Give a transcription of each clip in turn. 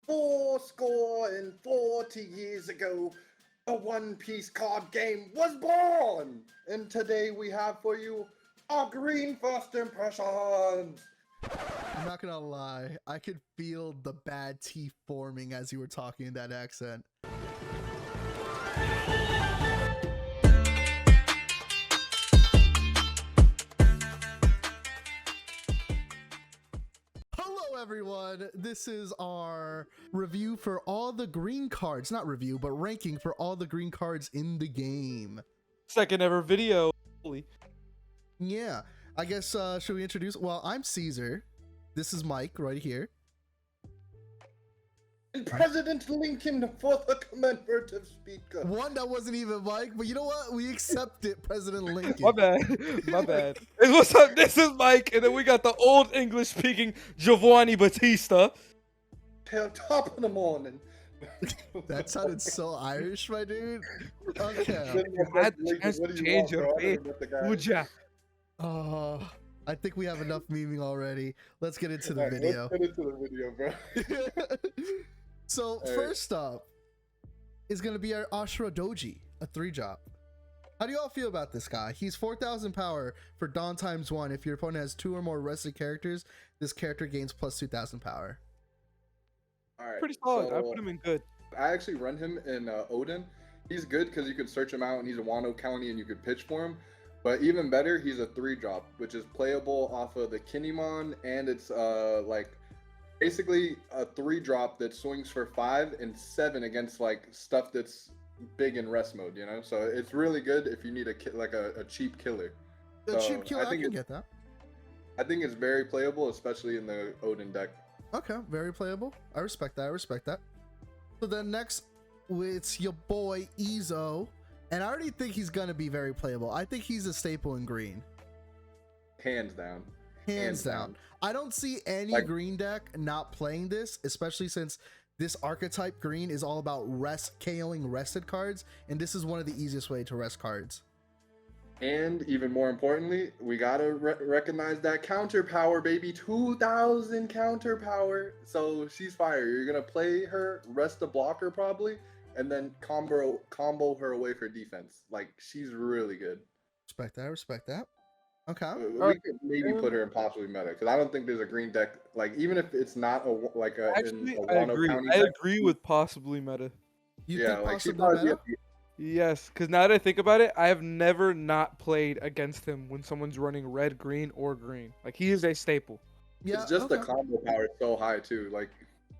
40 years ago, a One Piece card game was born! And today we have for you our green first impressions! I'm not gonna lie, I could feel the bad teeth forming as you were talking in that accent. Hello everyone, this is our review for all the green cards, not review, but ranking for all the green cards in the game. Second ever video. Yeah, I guess, should we introduce? Well, I'm Caesar. This is Mike right here. And President Lincoln for the commemorative speaker. One that wasn't even Mike, but you know what? We accept it, President Lincoln. My bad. My bad. Hey, what's up? This is Mike, and then we got the old English speaking Giovanni Battista. Till top of the morning. That sounded so Irish, my dude. Okay. I had the chance to change your face. Would ya? I think we have enough memeing already. Let's get into the video. Let's get into the video, bro. So first up is going to be our Ashura Doji, a 3-drop. How do y'all feel about this guy? He's 4,000 power for Dawn ×1. If your opponent has 2 or more rested characters, this character gains plus 2,000 power. All right, Pretty solid. so I put him in good. I actually run him in Odin. He's good because you could search him out and he's a Wano County and you could pitch for him. But even better, he's a 3-drop, which is playable off of the Kinemon, and it's like basically a 3-drop that swings for 5 and 7 against like stuff that's big in rest mode, you know. So it's really good if you need a cheap killer. A cheap killer, I can get that. I think it's very playable, especially in the Odin deck. Okay, very playable. I respect that. I respect that. So then next, it's your boy Izo. And I already think he's going to be very playable. I think he's a staple in green. Hands down. Hands down. I don't see any green deck not playing this, especially since this archetype green is all about KOing rested cards. And this is one of the easiest way to rest cards. And even more importantly, we got to recognize that counter power, baby. 2,000 counter power. So she's fire. You're going to play her, rest the blocker probably, and then combo her away for defense. Like, she's really good. Respect that. Respect that. Okay. We could maybe put her in possibly meta, because I don't think there's a green deck. Like, even if it's not Actually, I agree with possibly meta. You think possibly meta? Yes, because now that I think about it, I have never not played against him when someone's running red, green, or green. Like, he is a staple. Yeah, it's just the combo power is so high too. Like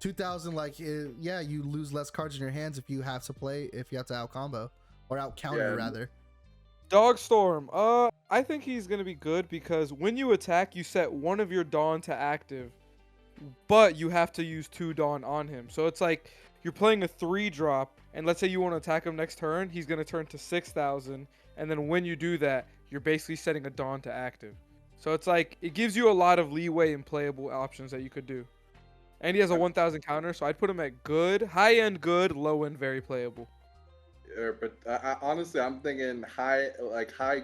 2,000, yeah, you lose less cards in your hands if you have to out combo or out counter rather. Dogstorm. I think he's gonna be good because when you attack, you set one of your Dawn to active, but you have to use 2 Dawn on him. So it's like you're playing a 3-drop, and let's say you want to attack him next turn, he's gonna turn to 6,000, and then when you do that, you're basically setting a Dawn to active. So it's like it gives you a lot of leeway and playable options that you could do. And he has a 1,000 counter, so I'd put him at good, high-end good, low-end very playable. Yeah, but honestly, I'm thinking high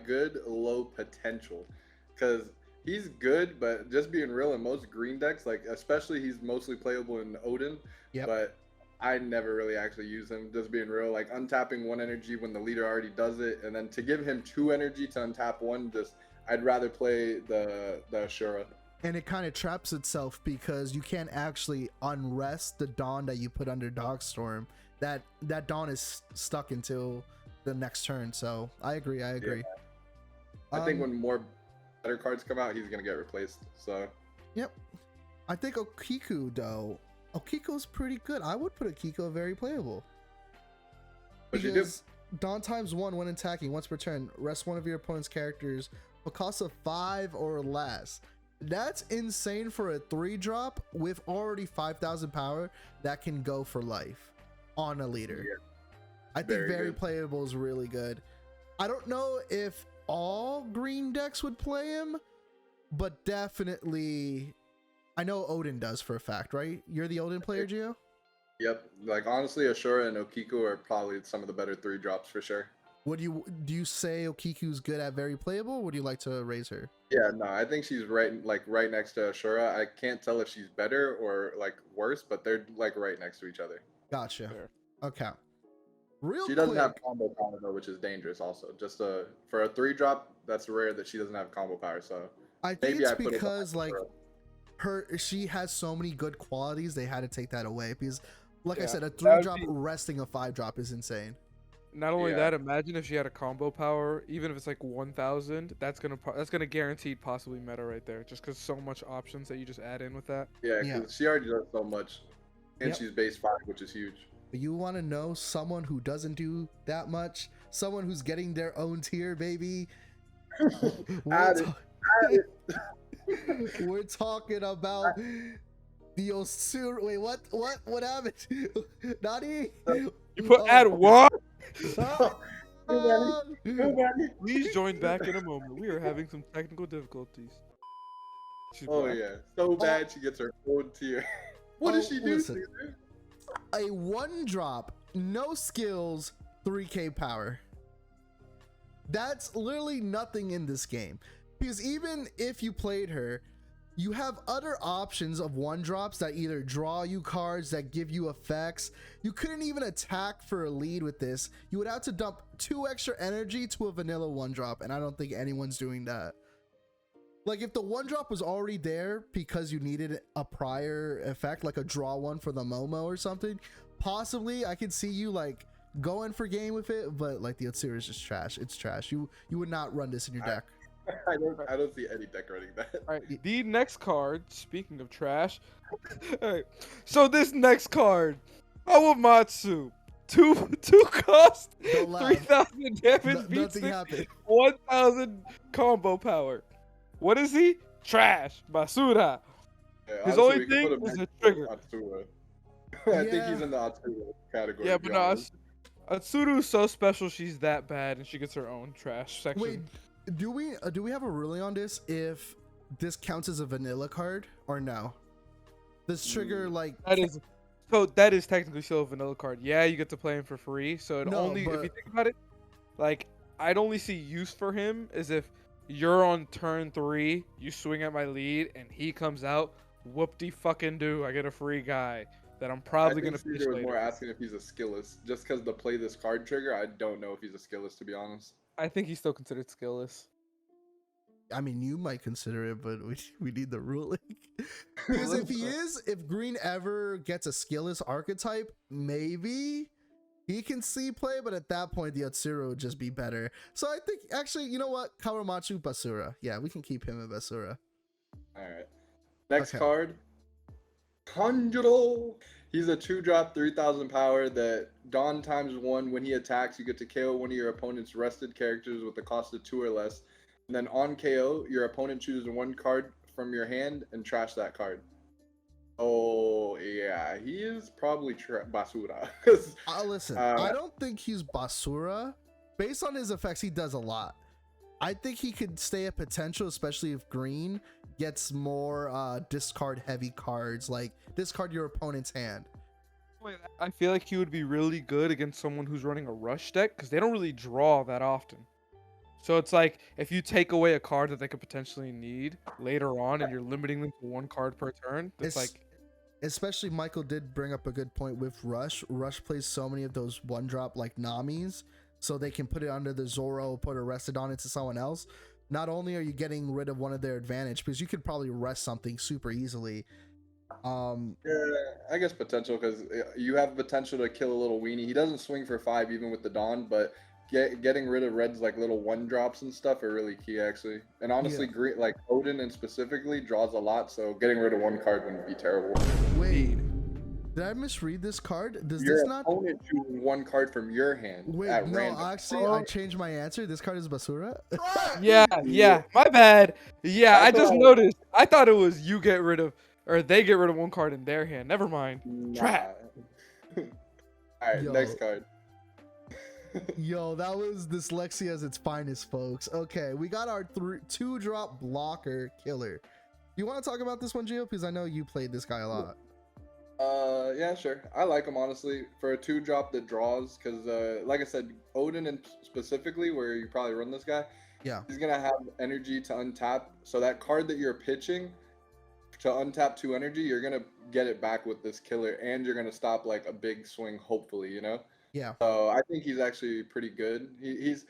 good, low potential. Because he's good, but just being real, in most green decks, like especially he's mostly playable in Odin. Yep. But I never really actually use him, just being real. Like untapping 1 energy when the leader already does it, and then to give him 2 energy to untap 1, I'd rather play the Ashura. And it kind of traps itself because you can't actually unrest the Dawn that you put under Dogstorm. That Dawn is stuck until the next turn. So I agree. Yeah. I think when more better cards come out, he's gonna get replaced. So. Yep. I think Okiku though. Okiko's pretty good. I would put Okiko very playable. What you do? Dawn ×1 when attacking once per turn. Rest one of your opponent's characters for cost of 5 or less. That's insane for a 3-drop with already 5,000 power that can go for life on a leader. Yeah. I think very playable is really good. I don't know if all green decks would play him, but definitely I know Odin does for a fact, right? You're the Odin player, Gio? Yep. Like honestly, Ashura and Okiku are probably some of the better 3-drops for sure. Do you say Okiku's good at very playable, or would you like to raise her? Yeah, no, I think she's right next to Ashura. I can't tell if she's better or like worse, but they're like right next to each other. Gotcha. Fair. Okay. Real She doesn't quick, have combo power though, which is dangerous. Also, just for a 3-drop, that's rare that she doesn't have combo power. So I think maybe it's I put it because like Ashura. she has so many good qualities, they had to take that away because, like I Yeah, said, a that would 3-drop be- resting a 5-drop is insane. Not only Yeah. that, imagine if she had a combo power, even if it's like 1,000, that's gonna guaranteed possibly meta right there, just because so much options that you just add in with that. Yeah, Yeah. because she already does so much, and Yep. she's base 5, which is huge. You want to know someone who doesn't do that much? Someone who's getting their own tier, baby. Add it, add it. We're talking about the Osuru. Wait, what happened? Nani? You put Oh. add what? Ah, Please join back in a moment. We are having some technical difficulties. She's Oh back. yeah, so bad she gets her own tier. What does Oh, she do? listen. Caesar? a 1-drop, no skills, 3k power. That's literally nothing in this game. Because even if you played her, you have other options of 1-drops that either draw you cards, that give you effects. You couldn't even attack for a lead with this. You would have to dump 2 extra energy to a vanilla 1-drop, and I don't think anyone's doing that. Like, if the 1-drop was already there because you needed a prior effect, like a draw one for the Momo or something, possibly I could see you like going for game with it, but like the Otsuru is just trash. It's trash. You would not run this in your deck. I don't see any deck running that. All right, the next card. Speaking of trash, all right. So this next card, Awamatsu, two cost, Don't laugh. 3,000 damage, beat Nothing 6, happened. 1,000 combo power. What is he? Trash, basura. Yeah, His honestly, only we could put thing him is a next to trigger. Atsura. I think Yeah. he's in the Atsura category. Yeah, to be but no, honest. Atsuru is so special. She's that bad, and she gets her own trash section. Wait, do we have a ruling on this? If this counts as a vanilla card or no? This trigger like that is technically still a vanilla card. Yeah, you get to play him for free. So it No, only if but- you think about it, like I'd only see use for him is if you're on turn 3, you swing at my lead, and he comes out. Whoop-de-fucking-do! I get a free guy that I'm probably I gonna think pitch Caesar was later. more asking if he's a skillless. Just because to play this card trigger, I don't know if he's a skillless, to be honest. I think he's still considered skillless. I mean, you might consider it, but we need the ruling. Because if Green ever gets a skillless archetype, maybe he can see play, but at that point, the Otsuru would just be better. So I think, actually, you know what? Kawamatsu Basura. Yeah, we can keep him in Basura. Alright. Next Okay. card. Tanjiro. He's a 2-drop, 3,000 power that Dawn ×1. When he attacks, you get to KO one of your opponent's rested characters with a cost of 2 or less. And then on KO, your opponent chooses 1 card from your hand and trash that card. Oh, yeah. He is probably Basura. 'Cause, Listen, I don't think he's Basura. Based on his effects, he does a lot. I think he could stay at potential, especially if Green gets more discard heavy cards, like discard your opponent's hand. Wait, I feel like he would be really good against someone who's running a rush deck because they don't really draw that often. So it's like if you take away a card that they could potentially need later on, and you're limiting them to 1 card per turn, it's like. Especially Michael did bring up a good point with Rush. Rush plays so many of those 1-drop like Namis, so they can put it under the Zoro, put arrested on it to someone else. Not only are you getting rid of one of their advantage, because you could probably rest something super easily. yeah, I guess potential, because you have potential to kill a little weenie. He doesn't swing for 5 even with the Dawn, but getting rid of Red's like little 1-drops and stuff are really key, actually. And honestly, Green, like Odin and specifically draws a lot, so getting rid of 1 card wouldn't be terrible. Wait, did I misread this card? Does Your this not? opponent chooses 1 card from your hand Wait, at no, random. actually, I changed my answer. This card is Basura. Yeah, my bad. Yeah, I I just thought- noticed. I thought it was you get rid of, or they get rid of 1 card in their hand. Never mind. Nah. Trap. Alright, Yo. next card. Yo, that was dyslexia at its finest, folks. Okay, we got our 2-drop blocker killer. You want to talk about this one, Gio? Because I know you played this guy a lot. Yeah, sure. I like him honestly for a 2-drop that draws, because like I said, Odin and specifically where you probably run this guy, Yeah. he's gonna have energy to untap. So that card that you're pitching to untap 2 energy, you're gonna get it back with this killer, and you're gonna stop like a big swing, hopefully, you know. Yeah. So I think he's actually pretty good. He's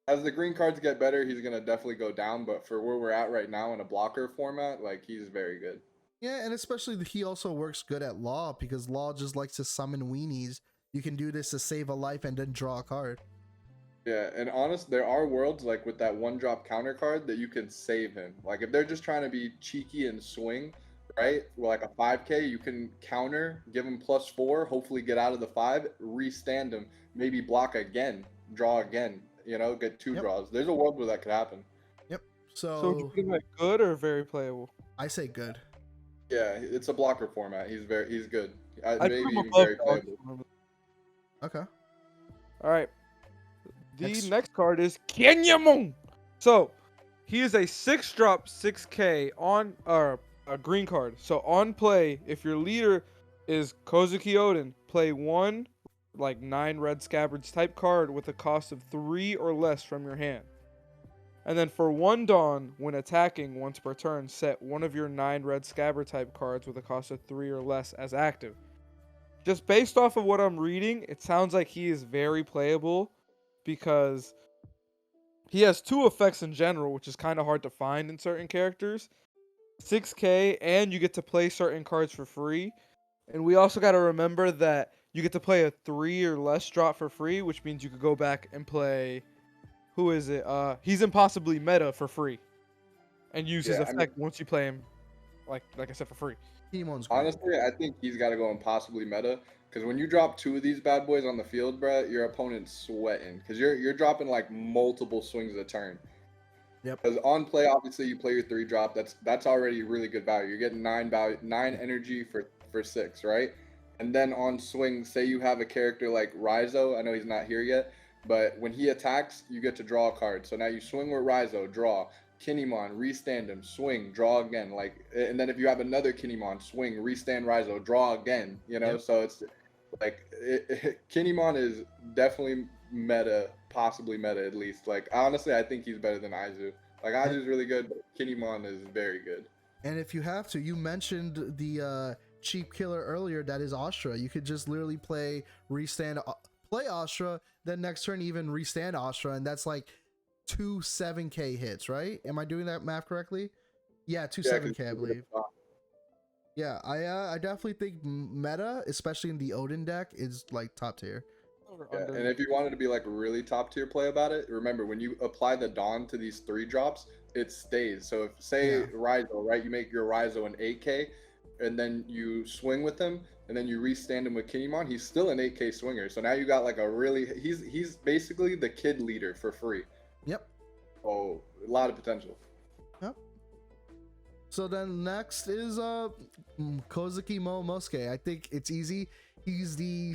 as the green cards get better, he's gonna definitely go down. But for where we're at right now in a blocker format, like he's very good. Yeah, and especially he also works good at Law because Law just likes to summon weenies. You can do this to save a life and then draw a card. Yeah, and honest, there are worlds like with that 1-drop counter card that you can save him. Like if they're just trying to be cheeky and swing, right? Well, like a 5K, you can counter, give him +4, hopefully get out of the 5, restand him, maybe block again, draw again, you know, get 2 Yep. draws. There's a world where that could happen. Yep. So So would you put him at good or very playable? I say good. Yeah, it's a blocker format. He's good. I'd Maybe put him even above very dog. playable. Okay. All right. The Next. next card is Kenyamon. So he is a 6-drop 6K on a green card. So on play, if your leader is Kozuki Odin, play 1 like 9 red scabbards type card with a cost of 3 or less from your hand. And then for 1 Dawn, when attacking once per turn, set 1 of your 9 red scabbard type cards with a cost of 3 or less as active. Just based off of what I'm reading, it sounds like he is very playable because he has 2 effects in general, which is kind of hard to find in certain characters. 6K, and you get to play certain cards for free. And we also got to remember that you get to play a 3 or less drop for free, which means you could go back and play... Who is it? He's impossibly meta for free. And use his effect once you play him, like I said, for free. Teamon's great. Honestly, I think he's got to go impossibly meta, because when you drop 2 of these bad boys on the field, bruh, your opponent's sweating, because you're dropping like multiple swings a turn. Yep. Because on play, obviously, you play your 3-drop. That's already really good value. You're getting 9 energy for 6, right? And then on swing, say you have a character like Rizo. I know he's not here yet, but when he attacks, you get to draw a card. So now you swing with Rizo, draw. Kinemon, restand him, swing, draw again. Like, and then if you have another Kinemon, swing, restand Rizo, draw again. You know, so it's like Kinemon is definitely meta, possibly meta at least. Like honestly, I think he's better than Aizu. Like Aizu's really good, but Kinemon is very good. And if you have to, you mentioned the cheap killer earlier. That is Astra. You could just literally play Astra, then next turn even restand Astra, and that's like 2 7K hits, right? Am I doing that math correctly? Yeah, 2 7K, I believe. Yeah, I definitely think meta, especially in the Odin deck, is like top tier. Yeah, and if you wanted to be like a really top tier play about it, remember when you apply the Dawn to these 3-drops, it stays. So if say Rizo, right, you make your Rizo an 8K, and then you swing with him, and then you restand him with Kinemon, he's still an 8K swinger. So now you got like a really he's basically the kid leader for free. Yep. Oh, a lot of potential. Yep. So then next is Kozuki Momosuke. I think it's easy. He's the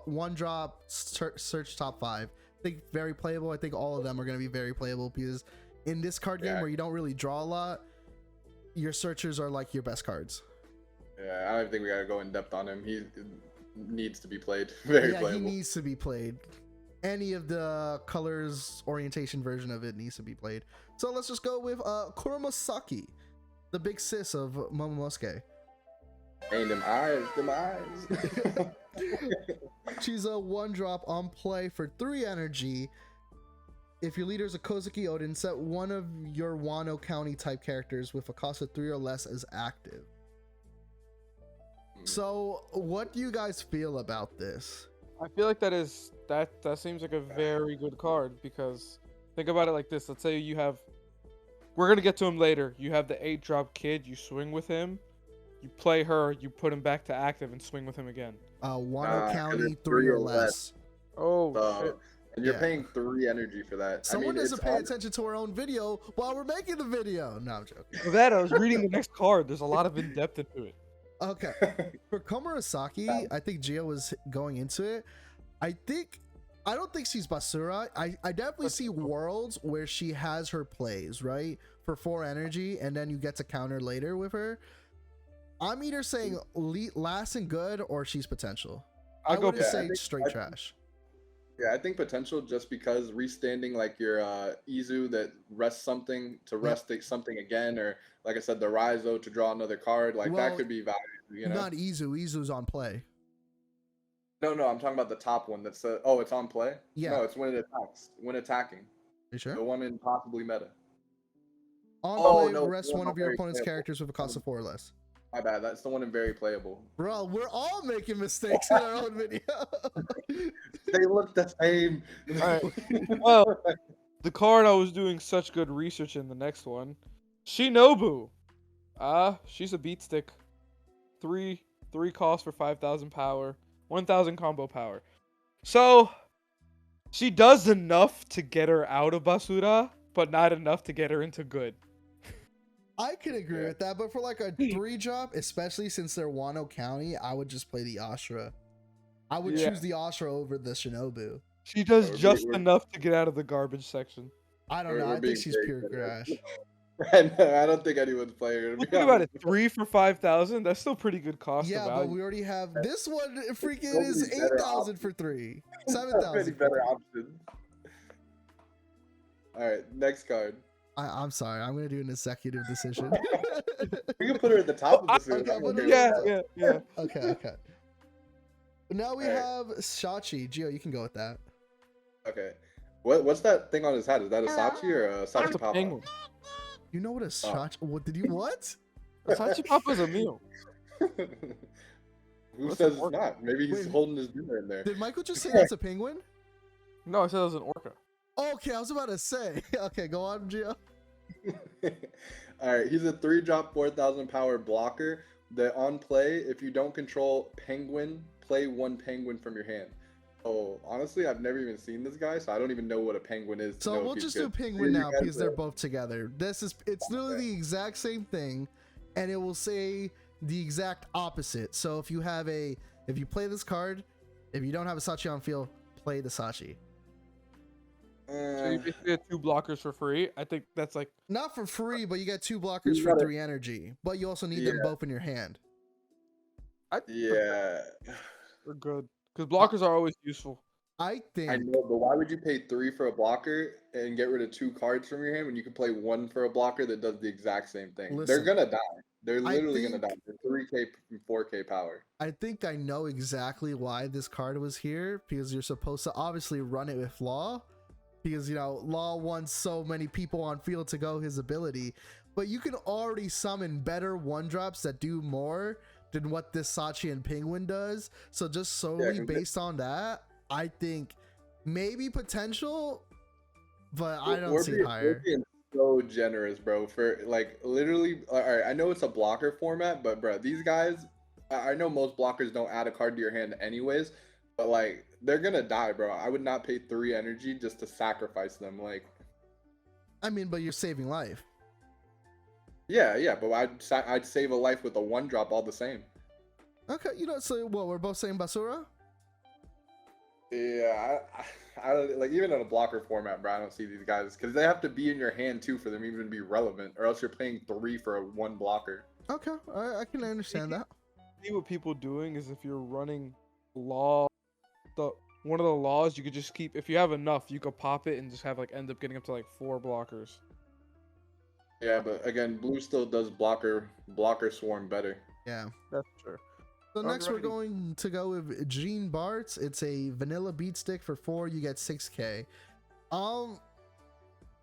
1-drop search top 5. I think very playable. I think all of them are going to be very playable because in this card game where you don't really draw a lot, your searchers are like your best cards. Yeah, I don't even think we gotta go in depth on him. He needs to be played. Very playable. He needs to be played. Any of the colors orientation version of it needs to be played. So let's just go with Kuromasaki, the big sis of Momosuke. Ain't them eyes. She's a 1-drop on play for 3 energy. If your leader is a Kozuki Odin, set 1 of your Wano County type characters with a cost of 3 or less as active. So, what do you guys feel about this? I feel like that seems like a very good card because think about it like this. Let's say you have, we're gonna get to him later. You have the 8-drop kid. You swing with him. You play her. You put him back to active and swing with him again. Wano County 3 or less. Oh shit. And you're paying 3 energy for that. Someone doesn't pay attention to our own video while we're making the video. No, I'm joking. For that, I was reading the next card. There's a lot of in-depth into it. Okay. For Komurasaki, I think Gio was going into it. I don't think she's Basura. I definitely see worlds where she has her plays, right? For 4 energy, and then you get to counter later with her. I'm either saying last and good or she's potential. I I go wouldn't Yeah, I say think- straight I- trash. Yeah, I think potential just because restanding like your Izu that rests something to rest something again, or like I said, the Raizo to draw another card, like Well, that could be valuable, you know? Not Izu. Izu's on play. No, I'm talking about the top one that's oh, it's on play? Yeah. No, it's when it attacks. When attacking. You sure? The one in possibly meta. On Oh, play, no, rest the one one of your very opponent's playable. characters with a cost of 4 or less. My bad. That's the one in very playable. Bro, we're all making mistakes in our own video. They look the same. Alright. Well, the card I was doing such good research in the next one, Shinobu. She's a beat stick. Three costs for 5,000 power, 1,000 combo power. So she does enough to get her out of Basura, but not enough to get her into good. I can agree with that, but for like a 3-drop, especially since they're Wano County, I would just play the Ashura. I would choose the Ashura over the Shinobu. She does We're just being- enough to get out of the garbage section. I don't We're- know. we're I being think she's very pure good at trash. I don't think anyone's playing her. to Well, be think about honest. it. 3 for 5,000. That's still pretty good cost. Yeah, of but value. we already have this one. Freaking So is many better 8,000 for 3, Many 7,000. better options. All right, next card. I'm sorry. I'm gonna do an executive decision. We can put her at the top of the series. Okay, I'm but okay with Yeah, that. yeah. Okay. Now we Alright. have Shachi. Gio, you can go with that. Okay. What's that thing on his head? Is that a Sachi or a That's Sachi a Papa? penguin. You know what a Shachi? What did you what? Sachi Papa's a meal. Who What's says an it's orca? not? Maybe he's Wait. holding his dinner in there. Did Michael just say that's a penguin? No, I said it was an orca. Okay, I was about to say. Okay, go on, Gio. All right, he's a 3-drop 4,000 power blocker that on play, if you don't control penguin, play 1 penguin from your hand. Oh, honestly, I've never even seen this guy, so I don't even know what a penguin is. to So know we'll if he's just do good. penguin You now guys because they're are- both together. It's literally the exact same thing, and it will say the exact opposite. So if you play this card, if you don't have a Sachi on field, play the Sachi. So you basically get 2 blockers for free. I think that's like Not for free, but you get 2 blockers You for gotta- 3 energy. But you also need them both in your hand. Yeah, they're good because blockers are always useful. I think I know, but why would you pay 3 for a blocker and get rid of 2 cards from your hand when you can play 1 for a blocker that does the exact same thing? Listen, They're gonna die. They're I literally gonna think- die. They're 3K and 4K power. I know exactly why this card was here, because you're supposed to obviously run it with Law, because Law wants so many people on field to go his ability, but you can already summon better 1-drops that do more than what this Sachi and Penguin does. So just solely 'cause based on that, I think maybe potential, but I don't see it We're higher. being so generous, bro. For like literally, all right. I know it's a blocker format, but bro, these guys, I know most blockers don't add a card to your hand anyways, but like they're gonna die, bro. I would not pay 3 energy just to sacrifice them. Like, I mean, but you're saving life. yeah, but I'd save a life with a 1-drop all the same. Okay, so what, we're both saying Basura? Yeah, I don't like even in a blocker format, bro. I don't see these guys because they have to be in your hand too for them even to be relevant, or else you're paying 3 for a 1 blocker. Okay, I can understand that. See what people doing is if you're running law, one of the laws you could just keep. If you have enough, you could pop it and just have end up getting up to like 4 blockers. Yeah, but again, blue still does blocker swarm better. Yeah. That's true. So next we're Alrighty. going to go with Gene Bartz. It's a vanilla beat stick for 4. You get 6K. 4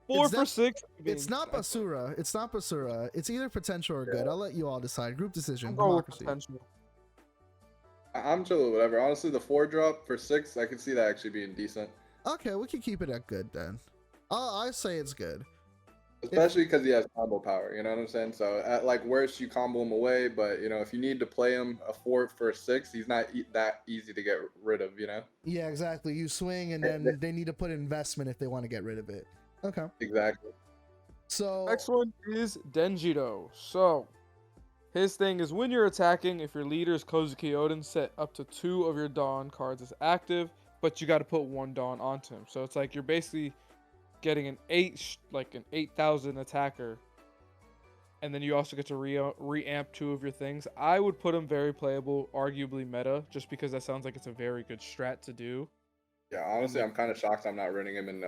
It's for not- 6. It's not Basura. It's not Basura. It's either potential or good. I'll let you all decide. Group decision. I'm going with Democracy. potential. I'm chill with whatever. Honestly, the 4-drop for 6, I could see that actually being decent, Okay, we can keep it at good then. I say it's good. especially because he has combo power. You know what I'm saying? So at like worst, you combo him away, but if you need to play him a 4 for a 6, he's not that easy to get rid of. Yeah, exactly. You swing and then they need to put investment if they want to get rid of it. Okay. Exactly. So Next one is Denjiro. So, his thing is when you're attacking, if your leader is Kozuki Oden, set up to 2 of your Dawn cards as active, but you got to put 1 Dawn onto him. So it's like you're basically getting an 8,000 attacker, and then you also get to reamp 2 of your things. I would put him very playable, arguably meta, just because that sounds like it's a very good strat to do. Yeah, honestly, I'm kind of shocked I'm not running him in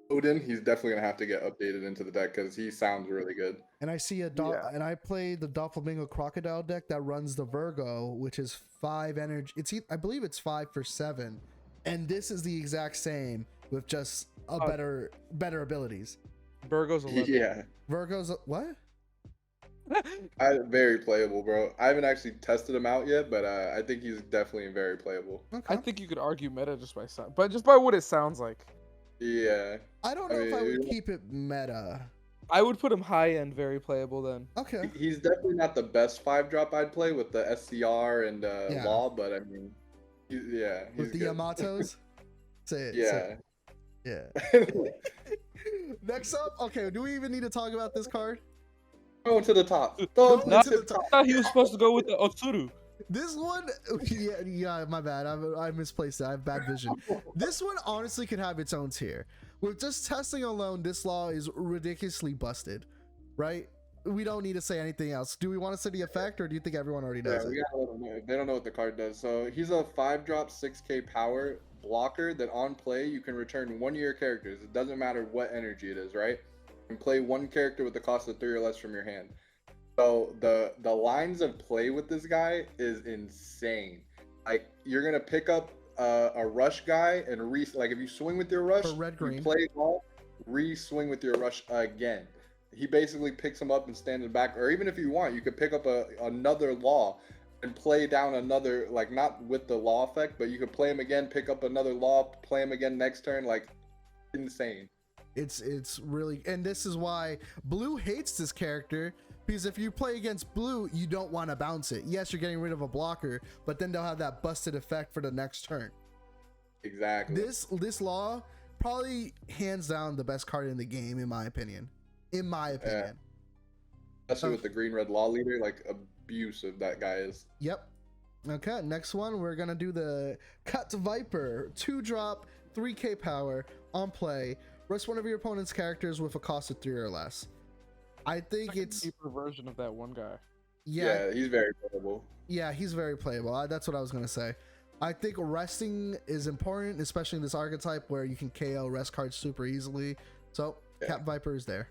Odin. He's definitely gonna have to get updated into the deck because he sounds really good. And I see and I play the Doflamingo Crocodile deck that runs the Virgo, which is 5 energy. I believe it's 5 for 7, and this is the exact same with just a better abilities. Virgo's 11. Yeah, Virgo's what? very playable, bro. I haven't actually tested him out yet, but I think he's definitely very playable. Okay. I think you could argue meta just by sound, but just by what it sounds like. Yeah. I don't know if I would keep it meta. I would put him high end very playable then. Okay. He's definitely not the best 5-drop I'd play with the SCR and Yeah. Law, but I mean, he's With the good. Yamatos? Say it. Yeah. Yeah. Next up, okay, do we even need to talk about this card? Go to the top. Go Go to to the the top. top. I thought he was supposed to go with the Otsuru. This one, yeah, my bad. I misplaced that. I have bad vision. This one honestly could have its own tier. With just testing alone, this law is ridiculously busted, right? We don't need to say anything else. Do we want to say the effect, or do you think everyone already knows Yeah, it? we gotta let them know. They don't know what the card does. So he's a 5-drop 6k power blocker that on play you can return 1 of your characters. It doesn't matter what energy it is, right? And play 1 character with the cost of 3 or less from your hand. So the lines of play with this guy is insane. Like you're gonna pick up a rush guy and like if you swing with your rush, For red green. you play ball, re-swing with your rush again. He basically picks him up and stands back, or even if you want, you could pick up another law and play down another, like not with the law effect, but you could play him again, pick up another law, play him again next turn, like insane. It's really, and this is why Blue hates this character, because if you play against Blue, you don't want to bounce it. Yes, you're getting rid of a blocker, but then they'll have that busted effect for the next turn. Exactly. This law probably hands down the best card in the game, in my opinion. In my opinion. Especially with the green-red law leader, like abusive that guy is. Yep. Okay, next one, we're gonna do the Cut Viper. 2-drop, 3k power, on play. Rest one of your opponent's characters with a cost of 3 or less. I think it's a deeper version of that one guy. yeah, Yeah, he's very playable. yeah, he's very playable. That's what I was gonna say. I think resting is important, especially in this archetype where you can KO rest cards super easily. So Yeah. Cat Viper is there.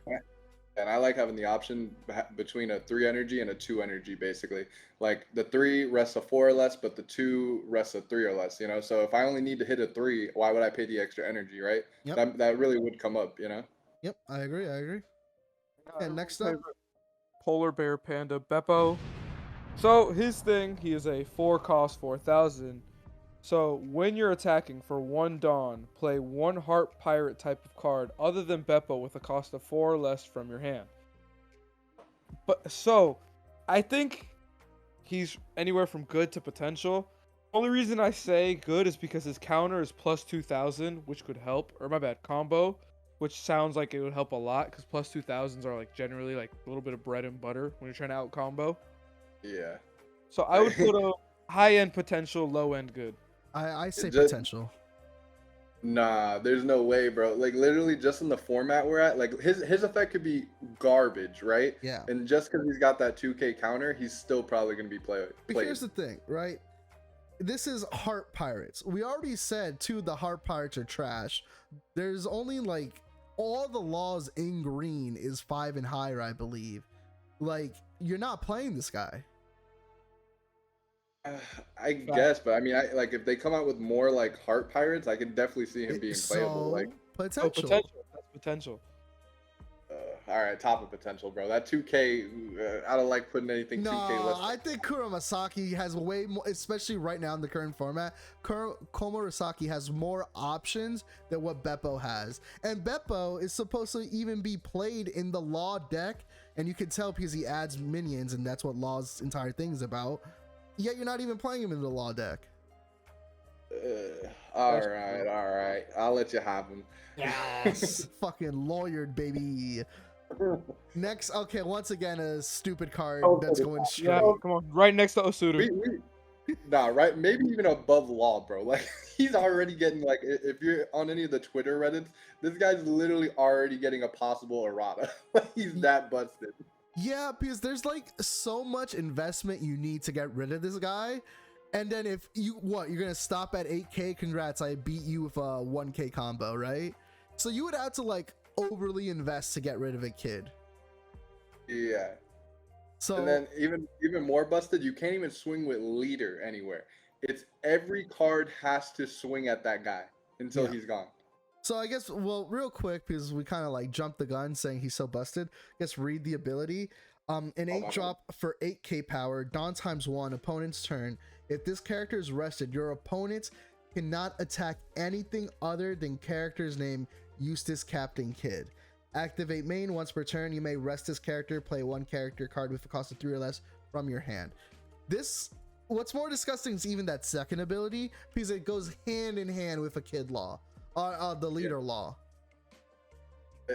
And I like having the option between a 3 energy and a 2 energy, basically. Like the 3 rests a 4 or less, but the 2 rests a 3 or less, you know? So if I only need to hit a 3, why would I pay the extra energy, right? Yep. That really would come up, you know? Yep, I agree. And next up, Polar Bear Panda Beppo. So his thing, he is a 4 cost 4,000. So when you're attacking for 1 Dawn, play 1 Heart Pirate type of card other than Beppo with a cost of 4 or less from your hand. But so I think he's anywhere from good to potential. Only reason I say good is because his counter is plus 2,000, which could help. Or my bad, combo, which sounds like it would help a lot because plus 2,000s are like generally like a little bit of bread and butter when you're trying to out combo. Yeah. So I would put a high end potential, low end good. I say Just- potential. Nah, there's no way, bro. Like literally just in the format we're at, like his effect could be garbage, right? Yeah. And just because he's got that 2k counter, he's still probably gonna be But played. here's the thing, right? This is Heart Pirates. We already said the Heart Pirates are trash. There's only like all the laws in green is 5 and higher, I believe. Like you're not playing this guy. I guess, but I mean, I like if they come out with more like Heart Pirates, I could definitely see him being playable. Like, potential. Oh, potential. That's potential. all right, top of potential, bro. That 2k, I don't like putting anything 2k No, less. I think Kuromasaki has way more, especially right now in the current format. Komurasaki has more options than what Beppo has. And Beppo is supposed to even be played in the Law deck, and you can tell because he adds minions, and that's what Law's entire thing is about. Yet you're not even playing him in the Law deck. All right. I'll let you have him. Yes! Fucking lawyered, baby. Next, okay, once again, a stupid card that's going straight. Yeah, come on, right next to Osuru. Nah, right? Maybe even above Law, bro. Like he's already getting like, if you're on any of the Twitter Reddits, this guy's literally already getting a possible errata. Like he's that busted. Yeah, because there's like so much investment you need to get rid of this guy. And then if you, you're gonna stop at 8K, congrats, I beat you with a 1K combo, right? So you would have to like overly invest to get rid of a kid. Yeah. So And then even more busted, you can't even swing with leader anywhere. It's every card has to swing at that guy until Yeah. he's gone. So I guess, well, real quick, because we kind of like jumped the gun saying he's so busted. I guess read the ability. An 8 drop for 8K power, Dawn ×1, opponent's turn. If this character is rested, your opponent cannot attack anything other than character's name Eustace Captain Kid. Activate main once per turn. You may rest this character, play one character card with a cost of 3 or less from your hand. This, what's more disgusting is even that second ability, because it goes hand in hand with a kid law. The leader law.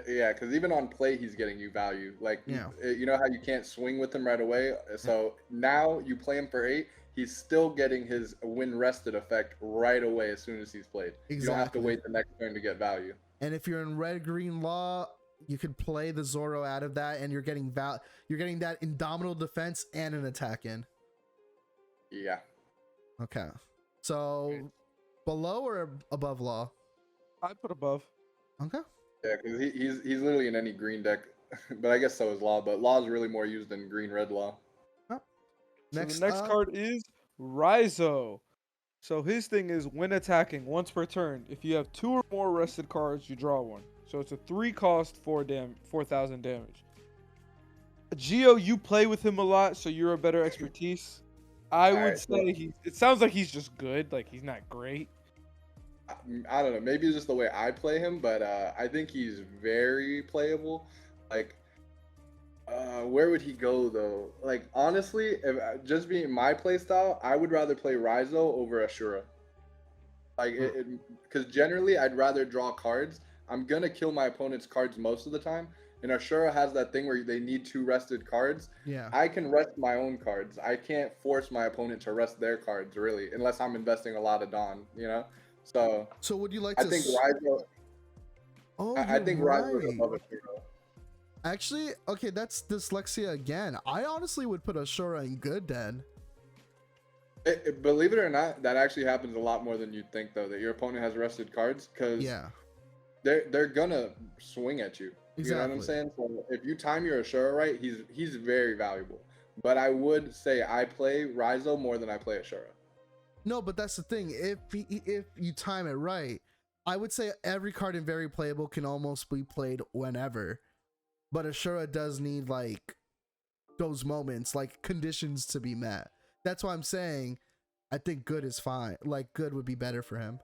Yeah, because even on play, he's getting you value. Like, you know how you can't swing with him right away? So now you play him for 8, he's still getting his win rested effect right away as soon as he's played. Exactly. You don't have to wait the next turn to get value. And if you're in red-green law, you could play the Zoro out of that, and you're getting that indomitable defense and an attack in. Yeah. Okay. So, below or above law? I'd put above. Okay. Yeah, because he's literally in any green deck, but I guess so is law. But law is really more used than green-red law. Oh. So the next card is Raizo. So his thing is when attacking once per turn, if you have 2 or more rested cards, you draw 1. So it's a 3 cost, 4,000 damage. Geo, you play with him a lot, so you're a better expertise. I would say it sounds like he's just good, like he's not great. I don't know. Maybe it's just the way I play him, but I think he's very playable. Like, where would he go though? Like, honestly, if just being my play style, I would rather play Raizo over Ashura. Like, because generally I'd rather draw cards. I'm gonna kill my opponent's cards most of the time, and Ashura has that thing where they need 2 rested cards. Yeah. I can rest my own cards. I can't force my opponent to rest their cards really, unless I'm investing a lot of Dawn. You know. So would you like I to? think Raizo. Oh, I think right. Raizo is above Ashura. Actually, okay, that's dyslexia again. I honestly would put Ashura in good then. Believe it or not, that actually happens a lot more than you'd think, though. That your opponent has rested cards, because they're gonna swing at you. You know what I'm saying? So if you time your Ashura right, he's very valuable. But I would say I play Raizo more than I play Ashura. No, but that's the thing. If you time it right, I would say every card in very playable can almost be played whenever. But Ashura does need like those moments, like conditions to be met. That's why I'm saying I think good is fine. Like good would be better for him.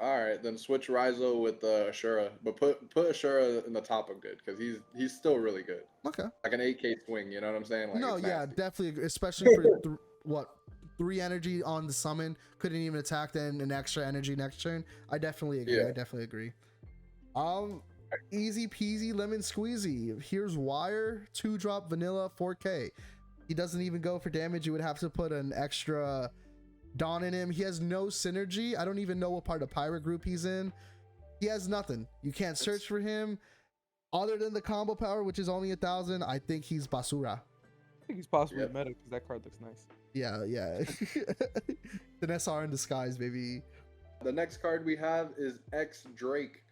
All right, then switch Raizo with Ashura, but put Ashura in the top of good, because he's still really good. Okay. Like an 8K swing, you know what I'm saying? Like, no, it's yeah, nasty. definitely, especially for 3 energy on the summon, couldn't even attack, then an extra energy next turn. I definitely agree. Yeah. I definitely agree. Easy peasy lemon squeezy. Here's wire, 2-drop vanilla, 4K. He doesn't even go for damage. You would have to put an extra Dawn in him. He has no synergy. I don't even know what part of pirate group he's in. He has nothing. You can't search for him other than the combo power, which is only 1,000. I think he's basura. I think he's possibly meta because that card looks nice. Yeah. An SR in disguise, baby. The next card we have is X Drake.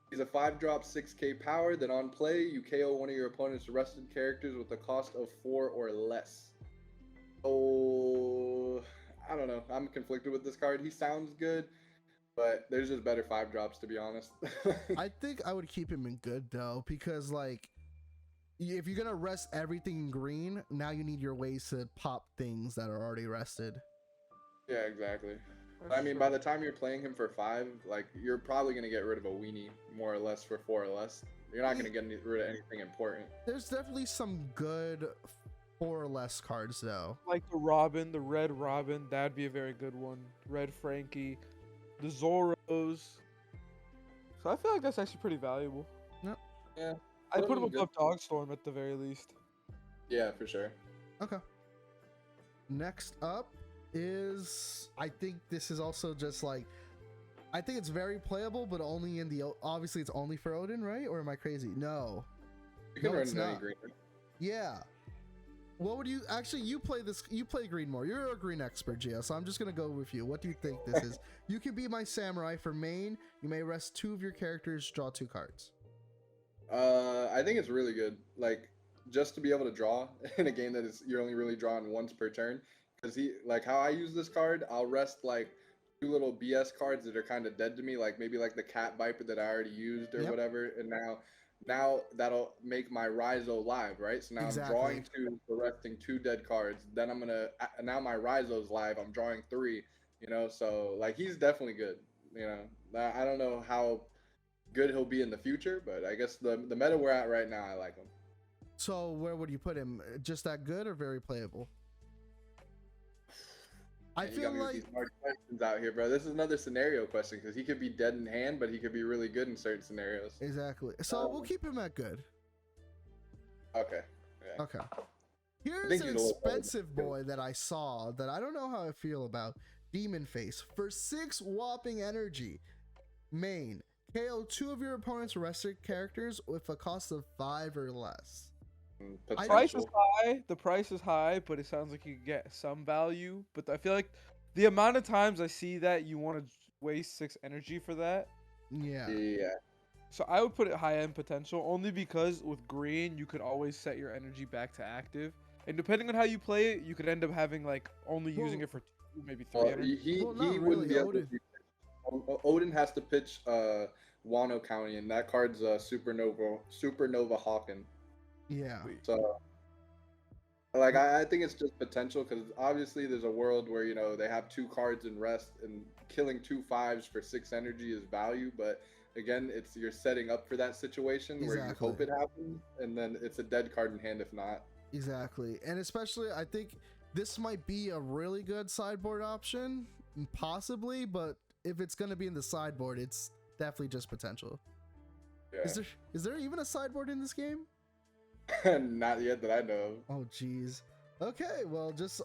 He's a 5-drop 6K power that on play you KO one of your opponent's rested characters with a cost of 4 or less. Oh, I don't know. I'm conflicted with this card. He sounds good, but there's just better 5-drops, to be honest. I think I would keep him in good though, because like if you're gonna rest everything in green, now you need your ways to pop things that are already rested. Yeah, exactly. I mean, by the time you're playing him for 5, like, you're probably going to get rid of a weenie, more or less, for 4 or less. You're not going to get rid of anything important. There's definitely some good 4 or less cards, though. Like the Robin, the Red Robin, that'd be a very good one. Red Frankie, the Zoros. So I feel like that's actually pretty valuable. Yep. Yeah. I'd put him above Dogstorm at the very least. Yeah, for sure. Okay. Next up is, I think this is also just like, I think it's very playable, but only in the, obviously it's only for Odin, right? Or am I crazy? No. You can No, run it's any not. green. Yeah. What would you actually? You play this. You play green more. You're a green expert, Gio. So I'm just gonna go with you. What do you think this is? You can be my samurai for main. You may rest 2 of your characters. Draw 2 cards. I think it's really good. Like just to be able to draw in a game that is you're only really drawing once per turn. Because he like how I use this card, I'll rest like 2 little BS cards that are kind of dead to me, like maybe like the cat viper that I already used or Yep. whatever, and now that'll make my Rhizo live, right? So now Exactly. I'm drawing 2, so resting 2 dead cards. Then I'm gonna now my Rhizo's live. I'm drawing 3. You know, so like he's definitely good. You know, I don't know how good he'll be in the future, but I guess the meta we're at right now, I like him. So where would you put him? Just that good or very playable? I Man, you feel got me with like these hard questions out here, bro. This is another scenario question because he could be dead in hand, but he could be really good in certain scenarios. exactly. So we'll keep him at good. Okay. Yeah. Okay. Here's think an he's a little better expensive than- boy that I saw that I don't know how I feel about. Demon Face for 6 whopping energy. Main. KO 2 of your opponent's rested characters with a cost of 5 or less. Price Potential. is high. The price is high, but it sounds like you get some value. But I feel like the amount of times I see that you want to waste 6 energy for that. Yeah. Yeah. So I would put it high end potential only because with green you could always set your energy back to active, and depending on how you play it, you could end up having like only using Well- it for 2, maybe 3 Well, energy. he Well, not wouldn't really, be able Odin. to. Odin has to pitch Wano County, and that card's Supernova Hawken. Yeah. So, like, I think it's just potential because obviously there's a world where they have 2 cards in rest, and killing 2 5s for 6 energy is value. But again, you're setting up for that situation where you hope Exactly. it happens, and then it's a dead card in hand if not. Exactly. And especially, I think this might be a really good sideboard option, possibly, but if it's going to be in the sideboard, it's definitely just potential. Yeah. Is there even a sideboard in this game? Not yet that I know of. Oh, jeez. Okay, well, just,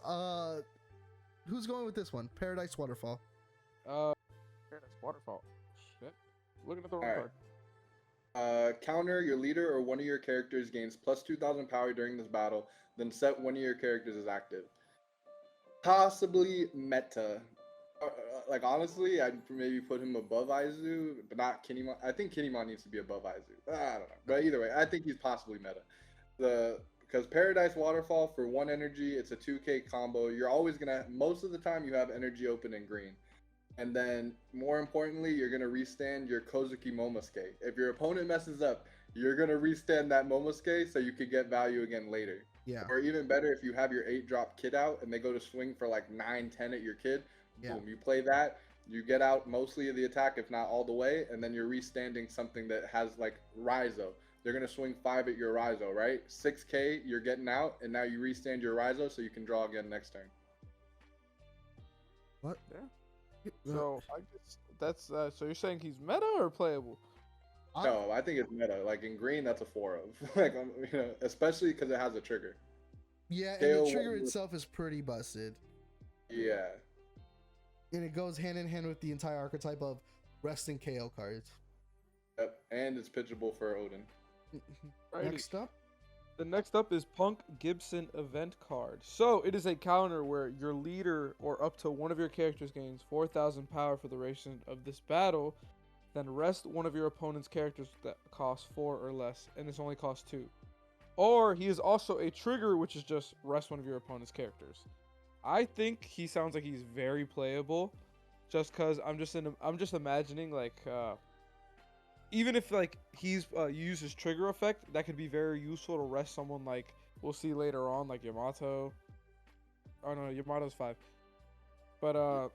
who's going with this one? Paradise Waterfall. Paradise Waterfall. Shit. Looking at the wrong Alright. card. Counter, your leader or one of your characters gains plus 2,000 power during this battle, then set one of your characters as active. Possibly meta. Like, honestly, I'd maybe put him above Aizu, but not Kinemon. I think Kinemon needs to be above Aizu. I don't know. But either way, I think he's possibly meta. Because Paradise Waterfall, for 1 energy, it's a 2k combo. You're always going to, most of the time, you have energy open in green. And then, more importantly, you're going to restand your Kozuki Momosuke. If your opponent messes up, you're going to restand that Momosuke so you could get value again later. Yeah. Or even better, if you have your 8-drop kid out and they go to swing for like 9-10 at your kid, Yeah. boom, you play that, you get out mostly of the attack, if not all the way, and then you're restanding something that has like Rhizo. They're going to swing 5 at your Rhizo, right? 6k, you're getting out, and now you restand your Rhizo so you can draw again next turn. What? So I guess that's so you're saying he's meta or playable? No, I think it's meta. Like in green, that's a 4 of. Like, especially because it has a trigger. Yeah, and KO the trigger one- itself is pretty busted. Yeah. And it goes hand in hand with the entire archetype of resting KO cards. Yep. And it's pitchable for Odin. Righty. Next up, The next up is Punk Gibson event card. So it is a counter where your leader or up to one of your characters gains 4,000 power for the duration of this battle. Then rest one of your opponent's characters that costs 4 or less, and this only costs 2. Or he is also a trigger, which is just rest one of your opponent's characters. I think he sounds like he's very playable, just cause I'm just imagining like even if like he's uses trigger effect, that could be very useful to rest someone like we'll see later on, like Yamato. Oh no, Yamato's 5. But I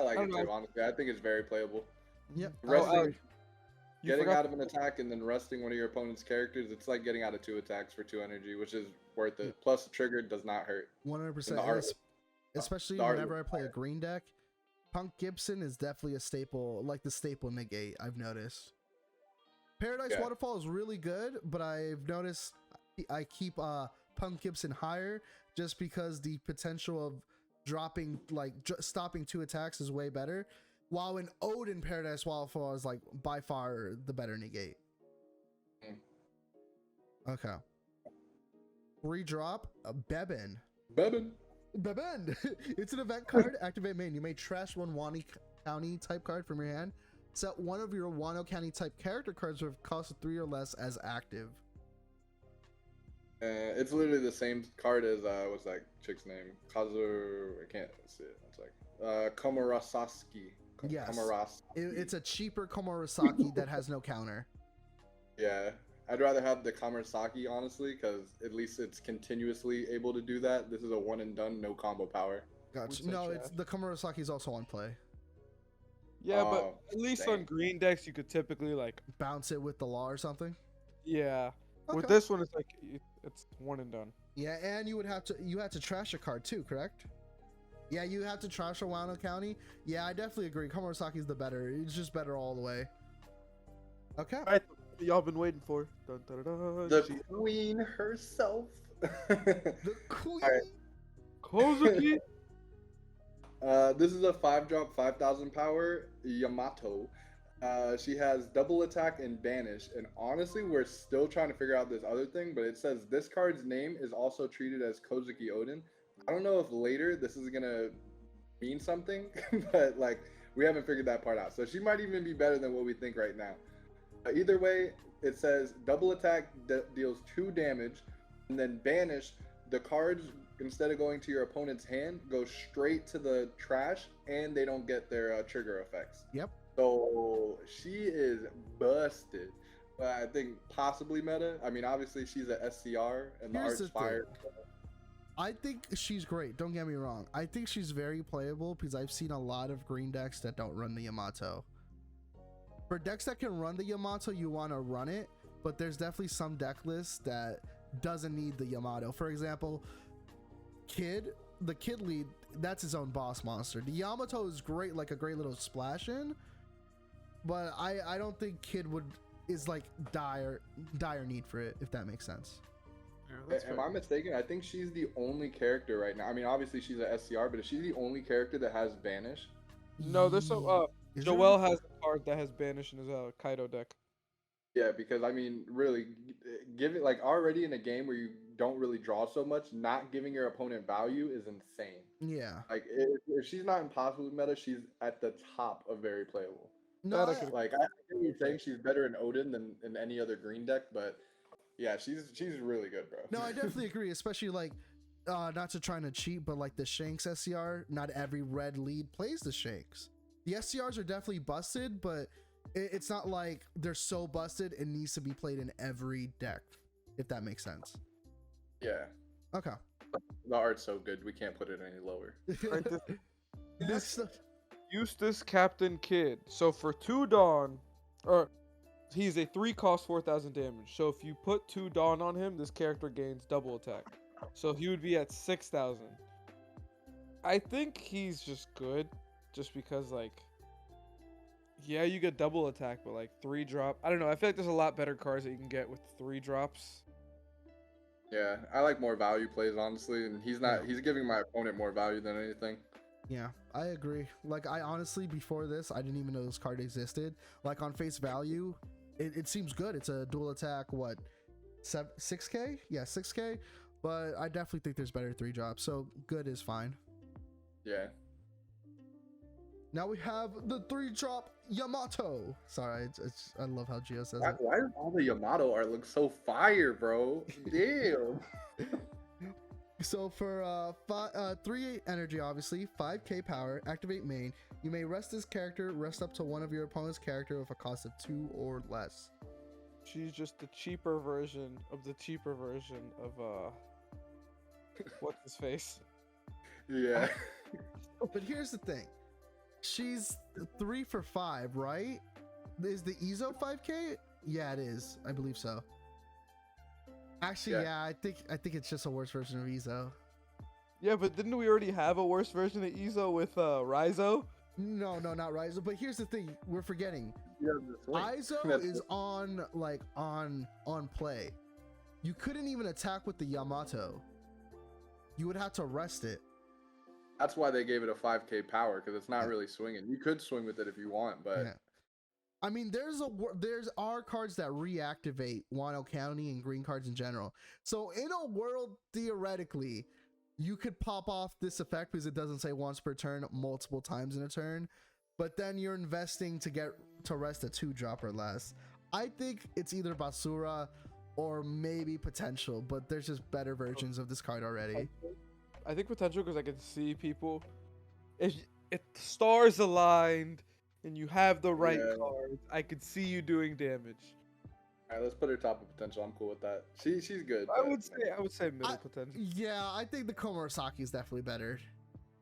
like I it don't too, know. honestly. I think it's very playable. yep. Resting, you getting forgot- out of an attack and then resting one of your opponent's characters, it's like getting out of 2 attacks for 2 energy, which is worth it. Plus, the trigger does not hurt. 100%. And the art- Especially the art whenever I looks play a green deck, Punk Gibson is definitely a staple, like the staple negate, I've noticed. Paradise Yeah. Waterfall is really good, but I've noticed I keep Punk Gibson higher just because the potential of dropping, like stopping 2 attacks is way better. While in Odin, Paradise Waterfall is like by far the better negate. Mm. Okay. 3-drop, Beben. Beben. Beben! It's an event card. Activate main. You may trash one Wano County type card from your hand. Set one of your Wano County type character cards with cost of 3 or less as active. It's literally the same card as what's that chick's name? Kazu. I can't see it. It's like Komurasaki. Yes. Komurasaki. It's a cheaper Komurasaki that has no counter. Yeah, I'd rather have the Komurasaki honestly, because at least it's continuously able to do that. This is a one and done, no combo power. Gotcha. No, it's the Komurasaki is also on play. Yeah, but at least on green decks, you could typically like bounce it with the law or something. Yeah. Okay. With this one, it's like it's one and done. Yeah, and you had to trash a card too, correct? Yeah, you have to trash a Wano County. Yeah, I definitely agree. Komurasaki is the better. It's just better all the way. Okay. All right, y'all been waiting for. Dun, dun, dun, dun. The queen herself. The queen. All right. Kozuki. This is a 5-drop, 5,000 power Yamato. She has double attack and banish, and honestly, we're still trying to figure out this other thing, but it says this card's name is also treated as Kozuki Odin. I don't know if later this is gonna mean something, but like we haven't figured that part out. So she might even be better than what we think right now. Either way, it says double attack deals 2 damage, and then banish. The cards, instead of going to your opponent's hand, go straight to the trash, and they don't get their trigger effects. Yep. So she is busted. I think possibly meta. I mean, obviously she's a SCR, and the art's fire. I think she's great. Don't get me wrong. I think she's very playable because I've seen a lot of green decks that don't run the Yamato. For decks that can run the Yamato, you want to run it, but there's definitely some deck lists that doesn't need the Yamato. For example, the Kid lead, that's his own boss monster. The Yamato is great, like a great little splash in, but I don't think Kid is like dire need for it, if that makes sense. Yeah, am I mistaken? I think she's the only character right now. I mean, obviously she's a SCR, but is she the only character that has banish? No, there's some. Joel has a card that has banish in his Kaito deck. Yeah, because I mean, really, give it like already in a game where you don't really draw so much, not giving your opponent value is insane. Yeah. Like if she's not impossible meta, she's at the top of very playable. No, I get what you're saying. She's better in Odin than in any other green deck, but yeah, she's really good, bro. No, I definitely agree, especially like not to try to cheat, but like the Shanks SCR, not every red lead plays the Shanks. The SCRs are definitely busted, but it's not like they're so busted it needs to be played in every deck, if that makes sense. Yeah. Okay. The art's so good, we can't put it any lower. This Eustace Captain Kid. So for 2 Dawn, or he's a 3 cost 4,000 damage. So if you put 2 Dawn on him, this character gains double attack. So he would be at 6,000. I think he's just good, just because like, yeah, you get double attack, but like 3-drop. I don't know. I feel like there's a lot better cards that you can get with 3 drops. Yeah, I like more value plays honestly, and he's giving my opponent more value than anything. Yeah, I agree. Like, I honestly, before this, I didn't even know this card existed. Like, on face value, it seems good. It's a dual attack, what, 6k? Yeah, 6k. But I definitely think there's better 3-drops, so good is fine. Yeah. Now we have the 3-drop Yamato. Sorry, I love how Gio says it. Why does all the Yamato art look so fire, bro? Damn. So for 3 energy, obviously, 5k power, activate main. You may rest this character, rest up to one of your opponent's character with a cost of 2 or less. She's just the cheaper version of the cheaper version of what's his face? Yeah. But here's the thing. She's 3 for 5, right? Is the Izo 5k? Yeah, it is. I believe so. Actually, yeah, I think it's just a worse version of Izo. Yeah, but didn't we already have a worse version of Izo with Raizo? No, not Raizo. But here's the thing, we're forgetting. Yeah, Izo is on play. You couldn't even attack with the Yamato. You would have to rest it. That's why they gave it a 5k power, because it's not really swinging. You could swing with it if you want, but I mean, there's are cards that reactivate Wano County and green cards in general. So in a world, theoretically, you could pop off this effect because it doesn't say once per turn multiple times in a turn, but then you're investing to get to rest a 2-drop or less. I think it's either Basura or maybe Potential, but there's just better versions of this card already. I think Potential because I can see people. If stars aligned and you have the right cards, I could see you doing damage. All right, let's put her top of Potential. I'm cool with that. She's good. I would say middle Potential. Yeah, I think the Komurasaki is definitely better.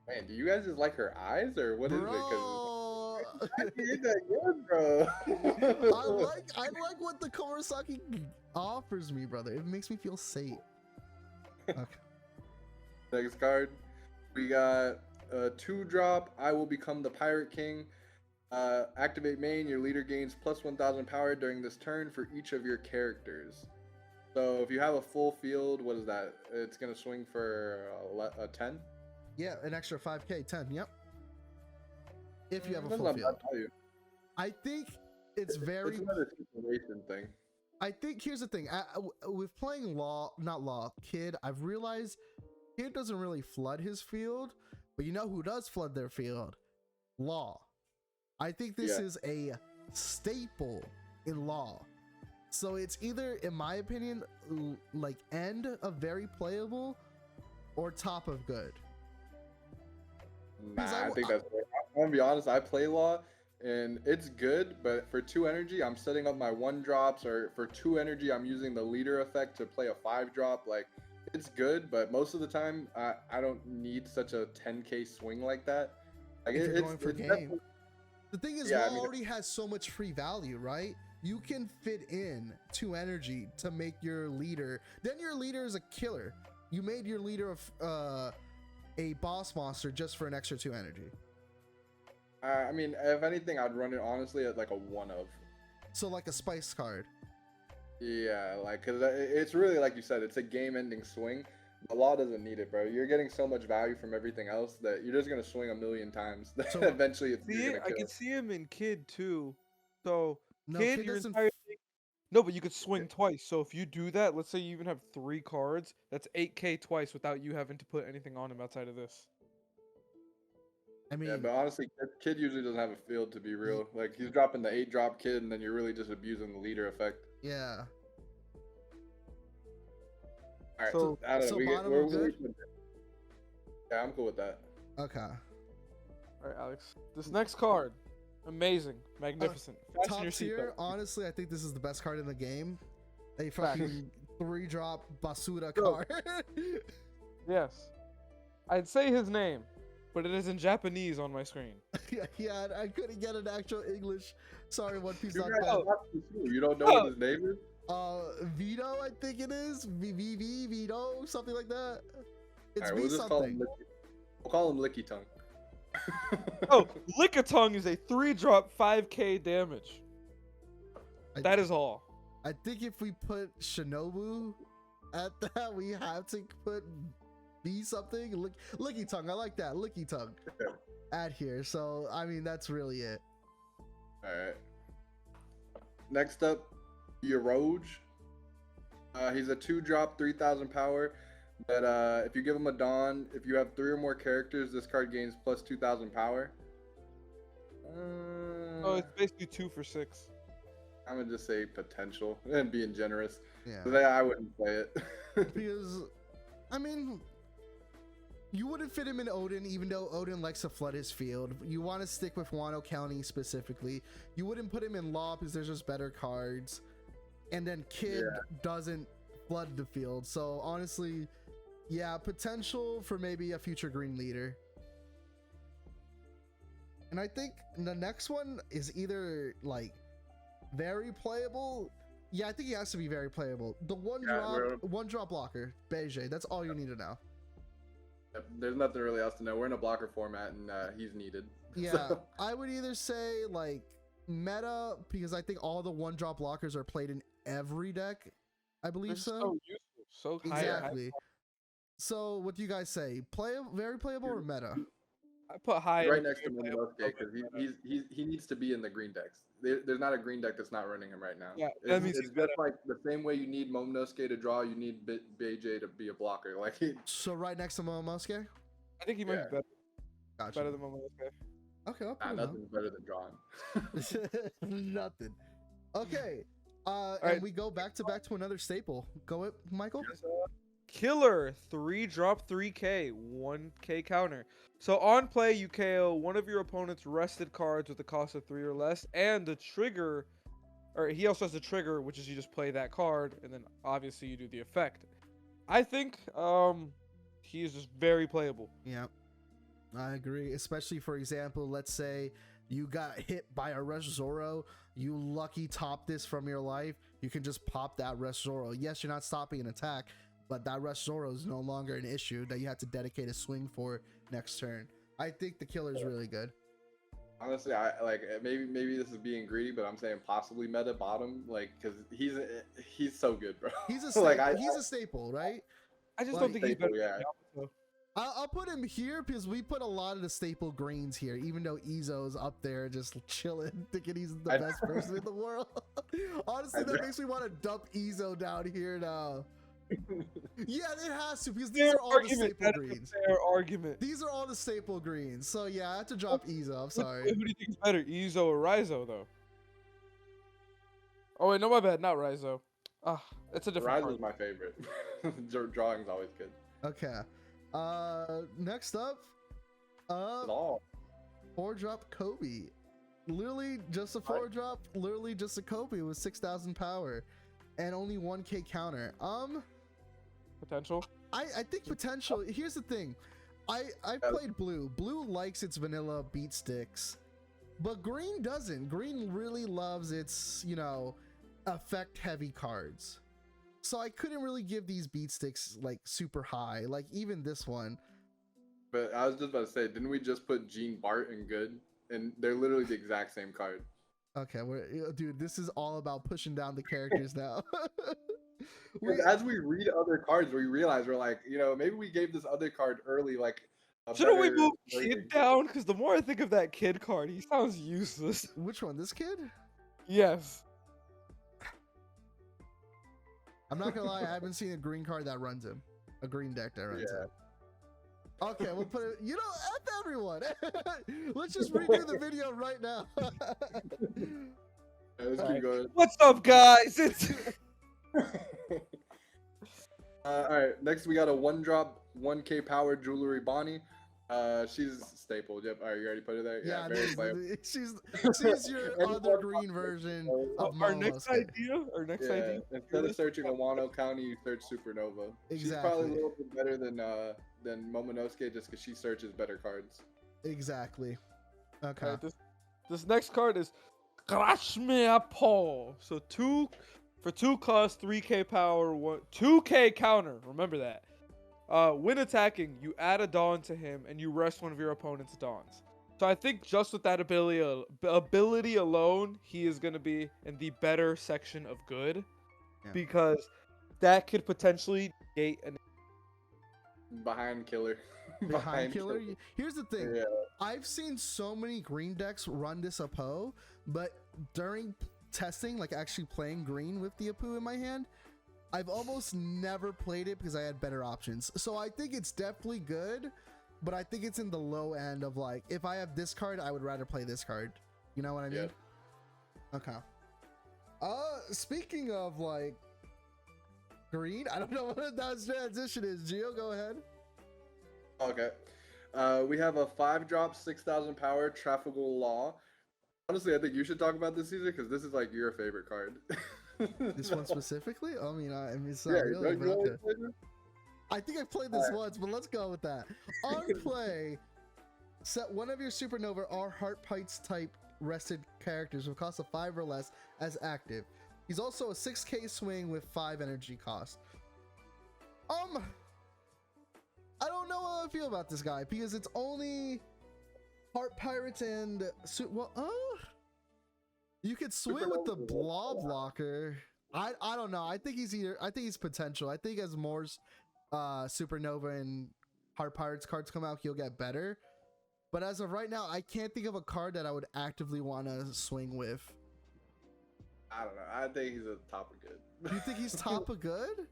Man, do you guys just like her eyes or what is it? Bro, It ain't that good, bro. I like what the Komurasaki offers me, brother. It makes me feel safe. Okay. Next card, we got a 2-drop. I will become the Pirate King. Activate main. Your leader gains plus 1,000 power during this turn for each of your characters. So if you have a full field, what is that? It's gonna swing for a 10. Yeah, an extra 5k, 10. Yep. If you have a That's full not field. bad value. I think it's very. It's another situation thing. I think here's the thing. With playing Kid, I've realized Kid doesn't really flood his field, but you know who does flood their field? Law. I think this is a staple in Law. So it's either, in my opinion, like end of very playable or top of good. Nah, I think that's fair. I'm gonna be honest, I play Law and it's good, but for 2 energy, I'm setting up my 1-drops, or for 2 energy, I'm using the leader effect to play a 5-drop. Like, it's good, but most of the time, I don't need such a 10k swing like that. Like, If you're going for game. The thing is, Yeah, Law already has so much free value, right? You can fit in 2 energy to make your leader. Then your leader is a killer. You made your leader a boss monster just for an extra 2 energy. I mean, if anything, I'd run it honestly at like a 1 of. So like a spice card. Yeah, like, cause it's really like you said, it's a game-ending swing. The Law doesn't need it, bro. You're getting so much value from everything else that you're just gonna swing a million times. So Eventually, it's I can see him in Kid too. So No, Kid, Kid your doesn't entire thing. No, but you could swing twice. So if you do that, let's say you even have 3 cards, that's 8k twice without you having to put anything on him outside of this. I mean, yeah, but honestly, Kid usually doesn't have a field, to be real. Like, he's dropping the 8-drop Kid, and then you're really just abusing the leader effect. yeah. All right, So- I don't so know. bottom of good? Yeah, I'm cool with that. Okay. All right, Alex. This next card, amazing, magnificent. Fasten Top your tier, seatbelt. honestly, I think this is the best card in the game. A fucking 3-drop Basura Go. card. Yes. I'd say his name, but it is in Japanese on my screen. Yeah, I couldn't get an actual English. Sorry, One Piece. You don't know what his name is? Vito, I think it is. Vito, something like that. It's Alright, V we'll just call something. him we'll call him Licky Tongue. Oh, Lickitung is a 3-drop 5k damage. That is all. I think if we put Shinobu at that, we have to put V something. Licky Tongue, I like that. Licky Tongue. At here. So, I mean, that's really it. Alright. Next up, Yoroj. He's a 2-drop, 3,000 power. But if you give him a Dawn, if you have 3 or more characters, this card gains plus 2,000 power. Oh, it's basically 2 for 6. I'm gonna just say potential and being generous. Yeah. So I wouldn't play it. Because, I mean, you wouldn't fit him in Odin, even though Odin likes to flood his field. You want to stick with Wano County specifically. You wouldn't put him in Law because there's just better cards. And then Kid doesn't flood the field. So honestly, yeah, potential for maybe a future green leader. And I think the next one is either like very playable. Yeah, I think he has to be very playable. The one drop blocker, Beige. That's all you need to know. There's nothing really else to know. We're in a blocker format, and he's needed. Yeah, So, I would either say like meta, because I think all the 1-drop blockers are played in every deck. I believe They're so. so useful. So high. Exactly. So what do you guys say? Very playable or meta? I put high right energy next to Momonosuke because he needs to be in the green decks. There's not a green deck that's not running him right now. Yeah, that means It's he's just like the same way you need Momonosuke to draw, you need BJ to be a blocker. Like So right next to Momonosuke. I think he might be better, Gotcha. better than Momonosuke. Okay, I'll put him nothing's better than drawing. Nothing. Okay. And right. we go back to another staple. Go it, Michael. Killer 3-drop 3K 1K counter. So on play you KO one of your opponent's rested cards with a cost of 3 or less, and the trigger, or he also has the trigger, which is you just play that card and then obviously you do the effect. I think he is just very playable. Yeah, I agree. Especially for example, let's say you got hit by a Rush Zoro, you lucky top this from your life, you can just pop that Rush Zoro. Yes, you're not stopping an attack, but that Rush Zoro is no longer an issue that you have to dedicate a swing for next turn. I think the killer is really good. Honestly, I like maybe this is being greedy, but I'm saying possibly meta bottom, like because he's so good, bro. He's a staple, he's a staple, right? I just Like, don't think he's better. Yeah. Than I'll put him here because we put a lot of the staple greens here, even though Izo's up there just chilling, thinking he's the best person in the world. Honestly, that makes me want to dump Izo down here now. Yeah, it has to because these are all the staple greens. Fair argument. These are all the staple greens. So yeah, I have to drop Izo. I'm sorry. Who do you think is better, Izo or Raizo though? Oh wait, no, my bad, not Raizo. It's a different. Raizo's my favorite. Drawing's always good. Okay. Next up, 4-drop Kobe. Literally just a 4-drop. Literally just a Kobe with 6,000 power, and only 1K counter. Potential. I think potential. Here's the thing. I played blue. Blue likes its vanilla beat sticks, but green doesn't. Green really loves its, you know, effect heavy cards. So I couldn't really give these beat sticks like super high, like even this one. But I was just about to say, didn't we just put Jean Bart in good? And they're literally the exact same card. Okay, dude, this is all about pushing down the characters now. As we read other cards, we realize we're like, you know, maybe we gave this other card early, like. Shouldn't we move Kid down? Because the more I think of that Kid card, he sounds useless. Which one? This kid? Yes. I'm not gonna lie, I haven't seen a green card that runs him. A green deck that runs him. Okay, we'll put it. You know, F everyone. Let's just redo the video right now. Let's keep going. What's up, guys? It's. All right, next we got a 1-drop 1K power jewelry Bonnie. She's staple. Yep. All right, you already put her there. Yeah, very playable. she's your other green version of Our next idea. Instead of searching a Wano County, you search Supernova. Exactly. She's probably a little bit better than Momonosuke just because she searches better cards. Exactly. Okay. Right, this next card is Crash Me a Paul. So 2 cost, 3K power, 2K counter. Remember that. When attacking, you add a Dawn to him and you rest one of your opponent's Dawns. So I think just with that ability alone, he is going to be in the better section of good, because that could potentially negate an behind killer. Behind killer. Here's the thing. Yeah. I've seen so many green decks run this Apo, but during testing, like actually playing green with the Apu in my hand, I've almost never played it because I had better options. So I think it's definitely good, but I think it's in the low end of like, if I have this card, I would rather play this card. You know what I mean? Yeah. Okay. Speaking of like green, I don't know what that transition is. Gio, go ahead. Okay. We have a 5-drop 6,000 power Trafalgar Law. Honestly, I think you should talk about this season because this is like your favorite card. This one specifically? I mean, it's not really, but okay. I think I've played this once, but let's go with that. On play, set one of your Supernova or Heart Pites type rested characters with cost of 5 or less as active. He's also a 6K swing with 5 energy cost. I don't know how I feel about this guy because it's only Heart Pirates and you could swing with the Blob Blocker. I don't know. I think he's potential. I think as more Supernova and Heart Pirates cards come out, he'll get better. But as of right now, I can't think of a card that I would actively want to swing with. I don't know. I think he's a top of good. You think he's top of good?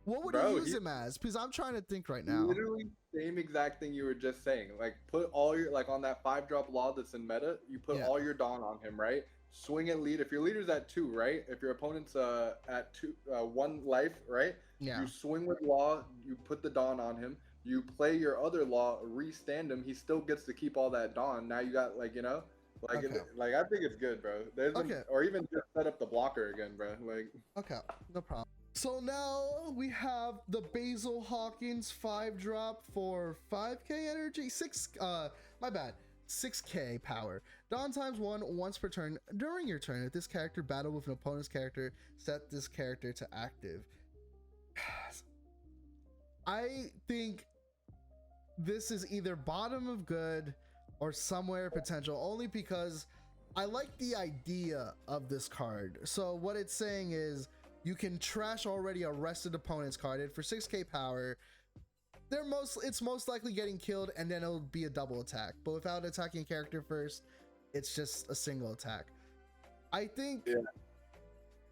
What would Bro, you use him as? Because I'm trying to think right now. Literally same exact thing you were just saying. Like put all your like on that 5-drop law that's in meta, you put all your Dawn on him, right? Swing at lead. If your leader's at 2, right? If your opponent's at 1 life, right? Yeah. You swing with law, you put the Dawn on him, you play your other law, restand him, he still gets to keep all that Dawn. Now you got like, you know, like like I think it's good, bro. Or even just set up the blocker again, bro. Like okay, no problem. So now we have the Basil Hawkins 5-drop for 5k energy, 6k power. Dawn times 1 once per turn. During your turn, if this character battle with an opponent's character, set this character to active. I think this is either bottom of good or somewhere potential, only because I like the idea of this card. So what it's saying is you can trash already a rested opponent's card, and for 6k power, it's most likely getting killed, and then it'll be a double attack. But without attacking a character first, it's just a single attack. I think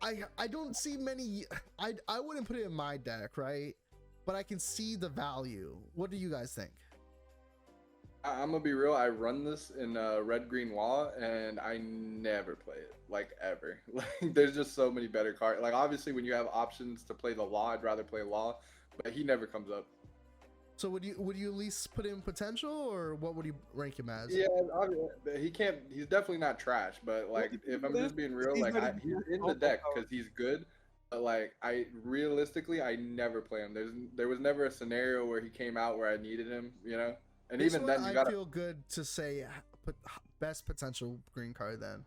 I don't see many. I wouldn't put it in my deck, right? But I can see the value. What do you guys think? I'm gonna be real. I run this in red green law, and I never play it, like ever. Like there's just so many better cards. Like obviously, when you have options to play the law, I'd rather play law, but he never comes up. So would you at least put in potential, or what would you rank him as? Yeah, he can't. He's definitely not trash. But like, if I'm just being real, like he's in the deck because he's good. But like, realistically, I never play him. There was never a scenario where he came out where I needed him. You know. And this even one, then, you gotta feel good to say put best potential green card then.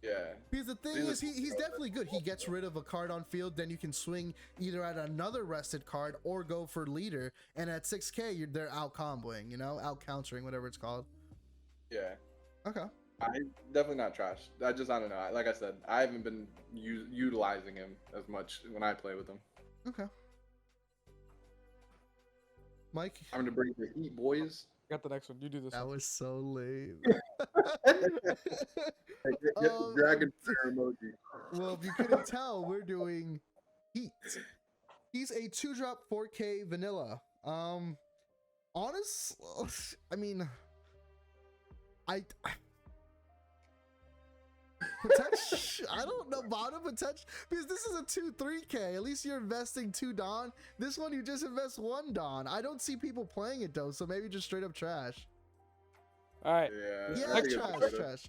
Yeah. Because the thing is, he's definitely good. He gets rid of a card on field, then you can swing either at another rested card or go for leader. And at 6k, they're out comboing, you know, out countering, whatever it's called. Yeah. Okay. Definitely not trash. I don't know. Like I said, I haven't been utilizing him as much when I play with him. Okay. Mike, I'm gonna bring the heat, boys. Got the next one. You do this. That was so lame. Dragon emoji. Well, if you couldn't tell, we're doing heat. He's a 2-drop 4k vanilla. Honest, I mean, potential. I don't know, bottom potential, because this is a 2-3k. At least you're investing 2 Dawn. This one you just invest 1 Dawn. I don't see people playing it though, so maybe just straight up trash. All right. Yeah, Trash.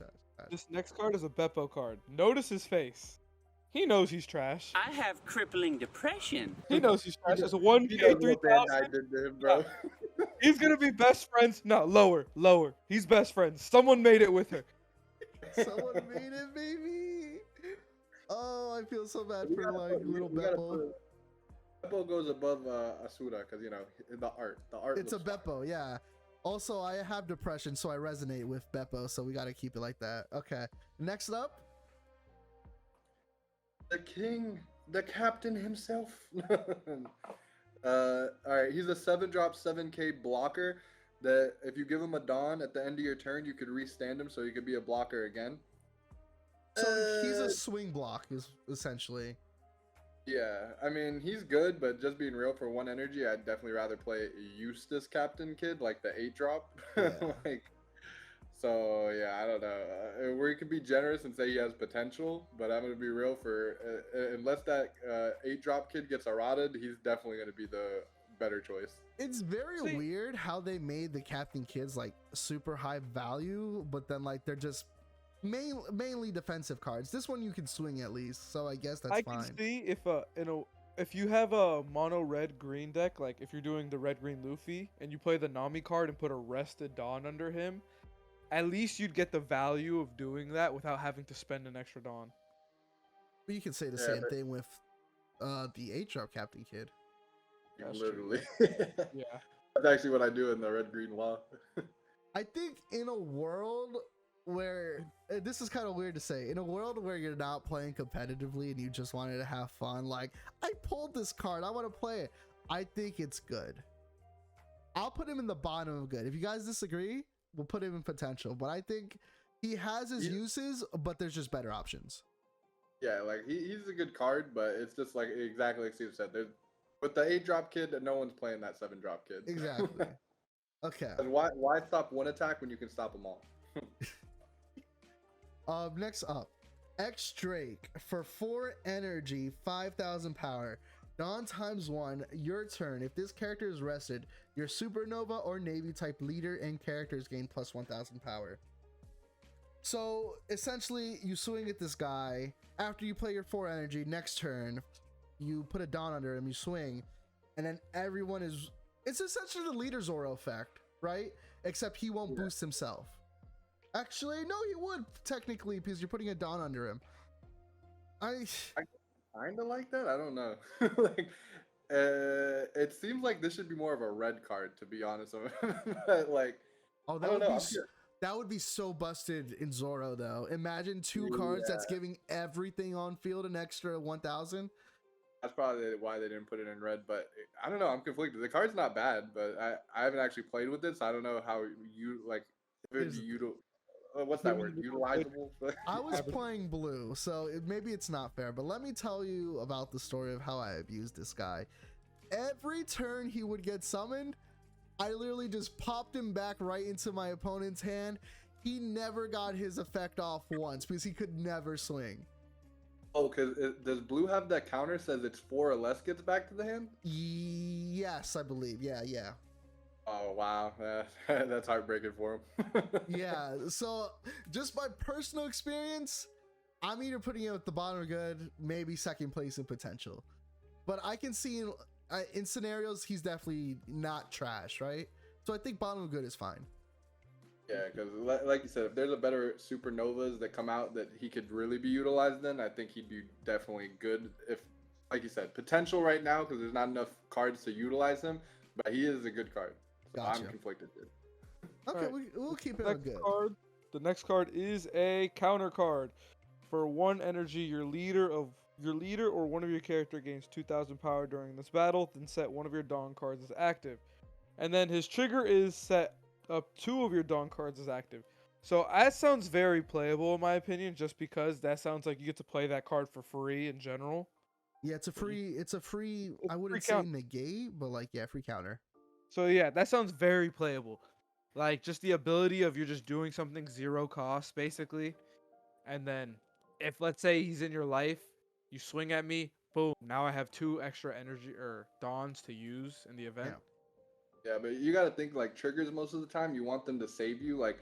This next card is a Beppo card. Notice his face. He knows he's trash. I have crippling depression. He knows he's trash. It's a 1k 3000. Bro. He's gonna be best friends. No, lower. He's best friends. Someone made it with her. Someone made it, baby. Oh, I feel so bad for like little Beppo. Beppo goes above Asura because you know the art. It's a Beppo, yeah. Also, I have depression, so I resonate with Beppo, so we gotta keep it like that. Okay. Next up, the king, the captain himself. All right, he's a 7-drop 7k blocker. That if you give him a Dawn at the end of your turn, you could restand him, so he could be a blocker again. so he's a swing block, is essentially. Yeah, I mean he's good, but just being real, for 1 energy, I'd definitely rather play Eustace Captain Kid, like the 8-drop. Yeah. Like, so yeah, I don't know. Where you can be generous and say he has potential, but I'm gonna be real, for unless that 8-drop kid gets errated, he's definitely gonna be the better choice. It's very weird how they made the Captain Kids like super high value, but then like they're just mainly defensive cards. This one you can swing at least, so I guess that's fine. I can see if you have a mono red green deck, like if you're doing the red green Luffy and you play the Nami card and put a rested Dawn under him, at least you'd get the value of doing that without having to spend an extra Dawn. But you can say the same thing with the 8-drop Captain Kid. That's Literally. Yeah. That's actually what I do in the red green law. I think in a world where this is kind of weird to say, in a world where you're not playing competitively and you just wanted to have fun, like I pulled this card, I want to play it, I think it's good. I'll put him in the bottom of good. If you guys disagree, we'll put him in potential, but I think he has his uses, but there's just better options. Yeah, like he's a good card, but it's just like exactly like Steve said. There's with the 8-drop kid, no one's playing that 7-drop kid. Exactly. Okay. And why stop one attack when you can stop them all? Next up, X Drake for 4 energy, 5,000 power. Dawn ×1, your turn. If this character is rested, your supernova or navy type leader and characters gain plus 1,000 power. So essentially, you swing at this guy. After you play your 4 energy, next turn, you put a Dawn under him, you swing, and then everyone is. It's essentially the leader Zoro effect, right? Except he won't boost himself. Actually, no, he would technically because you're putting a Dawn under him. I kind of like that. I don't know. Like, it seems like this should be more of a red card, to be honest. But like, oh, that would be so busted in Zoro though. Imagine 2 cards that's giving everything on field an extra 1,000. That's probably why they didn't put it in red. But I don't know. I'm conflicted. The card's not bad, but I haven't actually played with it, so I don't know how you like. If it'd be what's that word? Utilizable. I was playing blue, so maybe it's not fair. But let me tell you about the story of how I abused this guy. Every turn he would get summoned, I literally just popped him back right into my opponent's hand. He never got his effect off once because he could never swing. Oh, because does blue have that counter says it's 4 or less gets back to the hand? Yes, I believe. Yeah. Oh, wow. That's heartbreaking for him. Yeah, so just my personal experience, I'm either putting him at the bottom of good, maybe second place in potential. But I can see in scenarios, he's definitely not trash, right? So I think bottom of good is fine. Yeah, because like you said, if there's a better supernovas that come out that he could really be utilized in, I think he'd be definitely good. If, like you said, potential right now because there's not enough cards to utilize him, but he is a good card. So Gotcha. I'm conflicted, dude. Okay, Right. we'll keep it on good. The next card is a counter card. For 1 energy, your leader or one of your character gains 2,000 power during this battle. Then set one of your Dawn cards as active, and then his trigger is set up 2 of your Dawn cards as active. So that sounds very playable in my opinion, just because that sounds like you get to play that card for free in general. Yeah, it's a free. I wouldn't say negate, but like free counter. So yeah, that sounds very playable. Like just the ability of you're just doing something 0 cost basically, and then if let's say he's in your life, you swing at me, boom, now I have 2 extra energy or Dawns to use in the event. Yeah, but you got to think like triggers most of the time. You want them to save you. Like,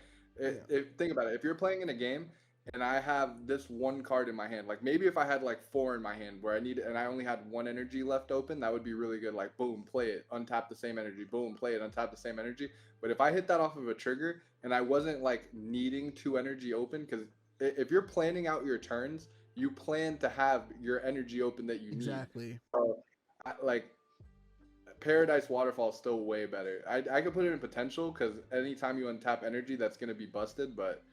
think about it. If you're playing in a game and I have this 1 card in my hand, like maybe if I had like 4 in my hand where I only had 1 energy left open, that would be really good. Like, boom, play it, untap the same energy. Boom, play it, untap the same energy. But if I hit that off of a trigger and I wasn't like needing 2 energy open, because if you're planning out your turns, you plan to have your energy open that you need. Exactly. So, like. Paradise Waterfall is still way better. I could put it in potential because anytime you untap energy, that's gonna be busted. But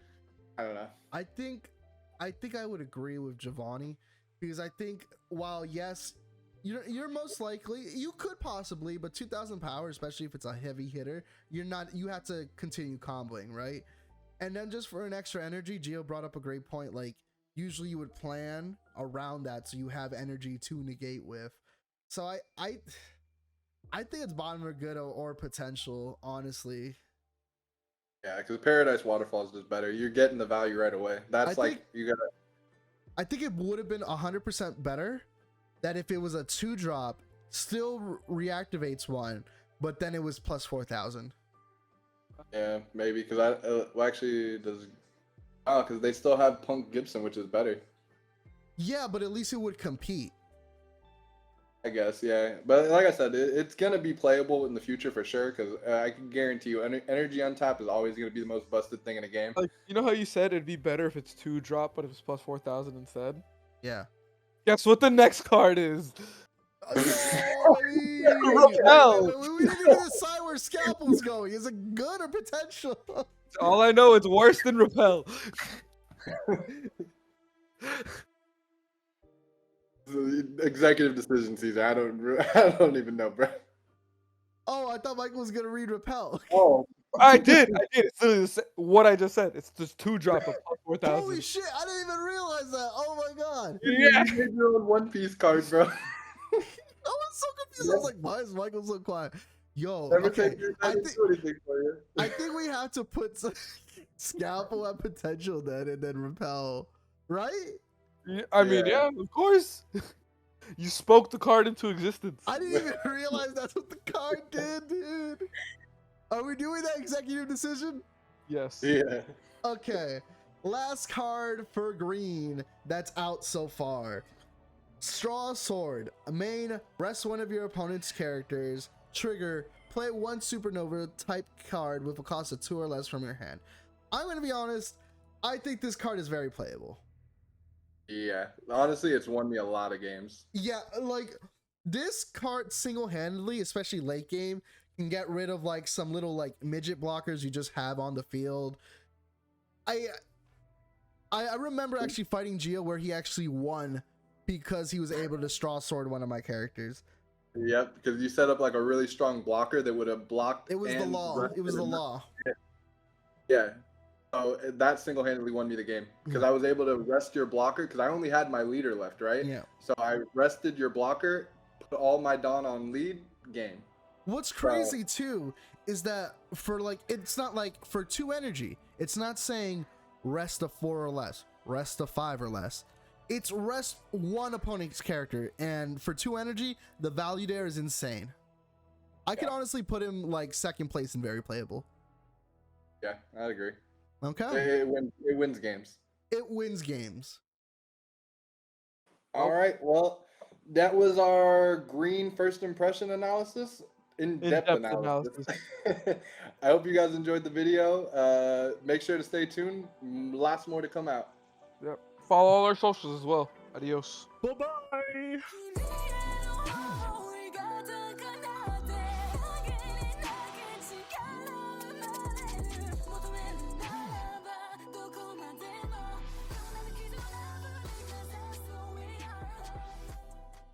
I don't know. I think I would agree with Giovanni because I think while yes, you're most likely you could possibly, but 2,000 power, especially if it's a heavy hitter, you have to continue comboing, right? And then just for an extra energy, Gio brought up a great point. Like usually you would plan around that so you have energy to negate with. So I think it's bottom or good or potential, honestly. Yeah, because Paradise Waterfall is just better. You're getting the value right away. I think it would have been 100% better that if it was a 2-drop, still reactivates 1, but then it was plus 4,000. Yeah, maybe because because they still have Punk Gibson, which is better. Yeah, but at least it would compete. I guess, yeah. But like I said, it's going to be playable in the future for sure because I can guarantee you energy untap is always going to be the most busted thing in a game. Like, you know how you said it'd be better if it's 2-drop, but if it's plus 4,000 instead? Yeah. Guess what the next card is? No, we didn't even decide where Scalpel's going. Is it good or potential? All I know, it's worse than Repel. Executive decision, Caesar. I don't even know, bro. Oh, I thought Michael was gonna read Repel. Oh, I did. It's literally what I just said. It's just 2-drop of plus 4,000. Holy shit! I didn't even realize that. Oh my god! Yeah. You made your own One Piece card, bro. I was so confused. I was like, why is Michael so quiet? Yo, Never okay. take your time to do anything for you. I think we have to put some scalpel at potential then, and then repel, right? I mean, yeah, of course. You spoke the card into existence. I didn't even realize that's what the card did, dude. Are we doing that executive decision? Yes. Yeah. Okay. Last card for green that's out so far. Straw Sword. Main, rest one of your opponent's characters. Trigger, play one supernova type card with a cost of 2 or less from your hand. I'm going to be honest, I think this card is very playable. Yeah. Honestly, it's won me a lot of games. Yeah, like this card single-handedly, especially late game, can get rid of like some little like midget blockers you just have on the field. I remember actually fighting Gio where he actually won because he was able to straw sword one of my characters. Yep, because you set up like a really strong blocker that would have blocked. It was the and law. It was the law. Yeah. So that single-handedly won me the game because I was able to rest your blocker because I only had my leader left, right? Yeah. So I rested your blocker, put all my Dawn on lead, game. What's crazy too is that for like, it's not like for 2 energy, it's not saying rest a 4 or less, rest a 5 or less. It's rest one opponent's character, and for 2 energy, the value there is insane. I could honestly put him like second place and very playable. Yeah, I'd agree. Okay. It wins games. It wins games. All right. Well, that was our green first impression analysis. In-depth analysis. I hope you guys enjoyed the video. Make sure to stay tuned. Lots more to come out. Yep. Follow all our socials as well. Adios. Bye-bye.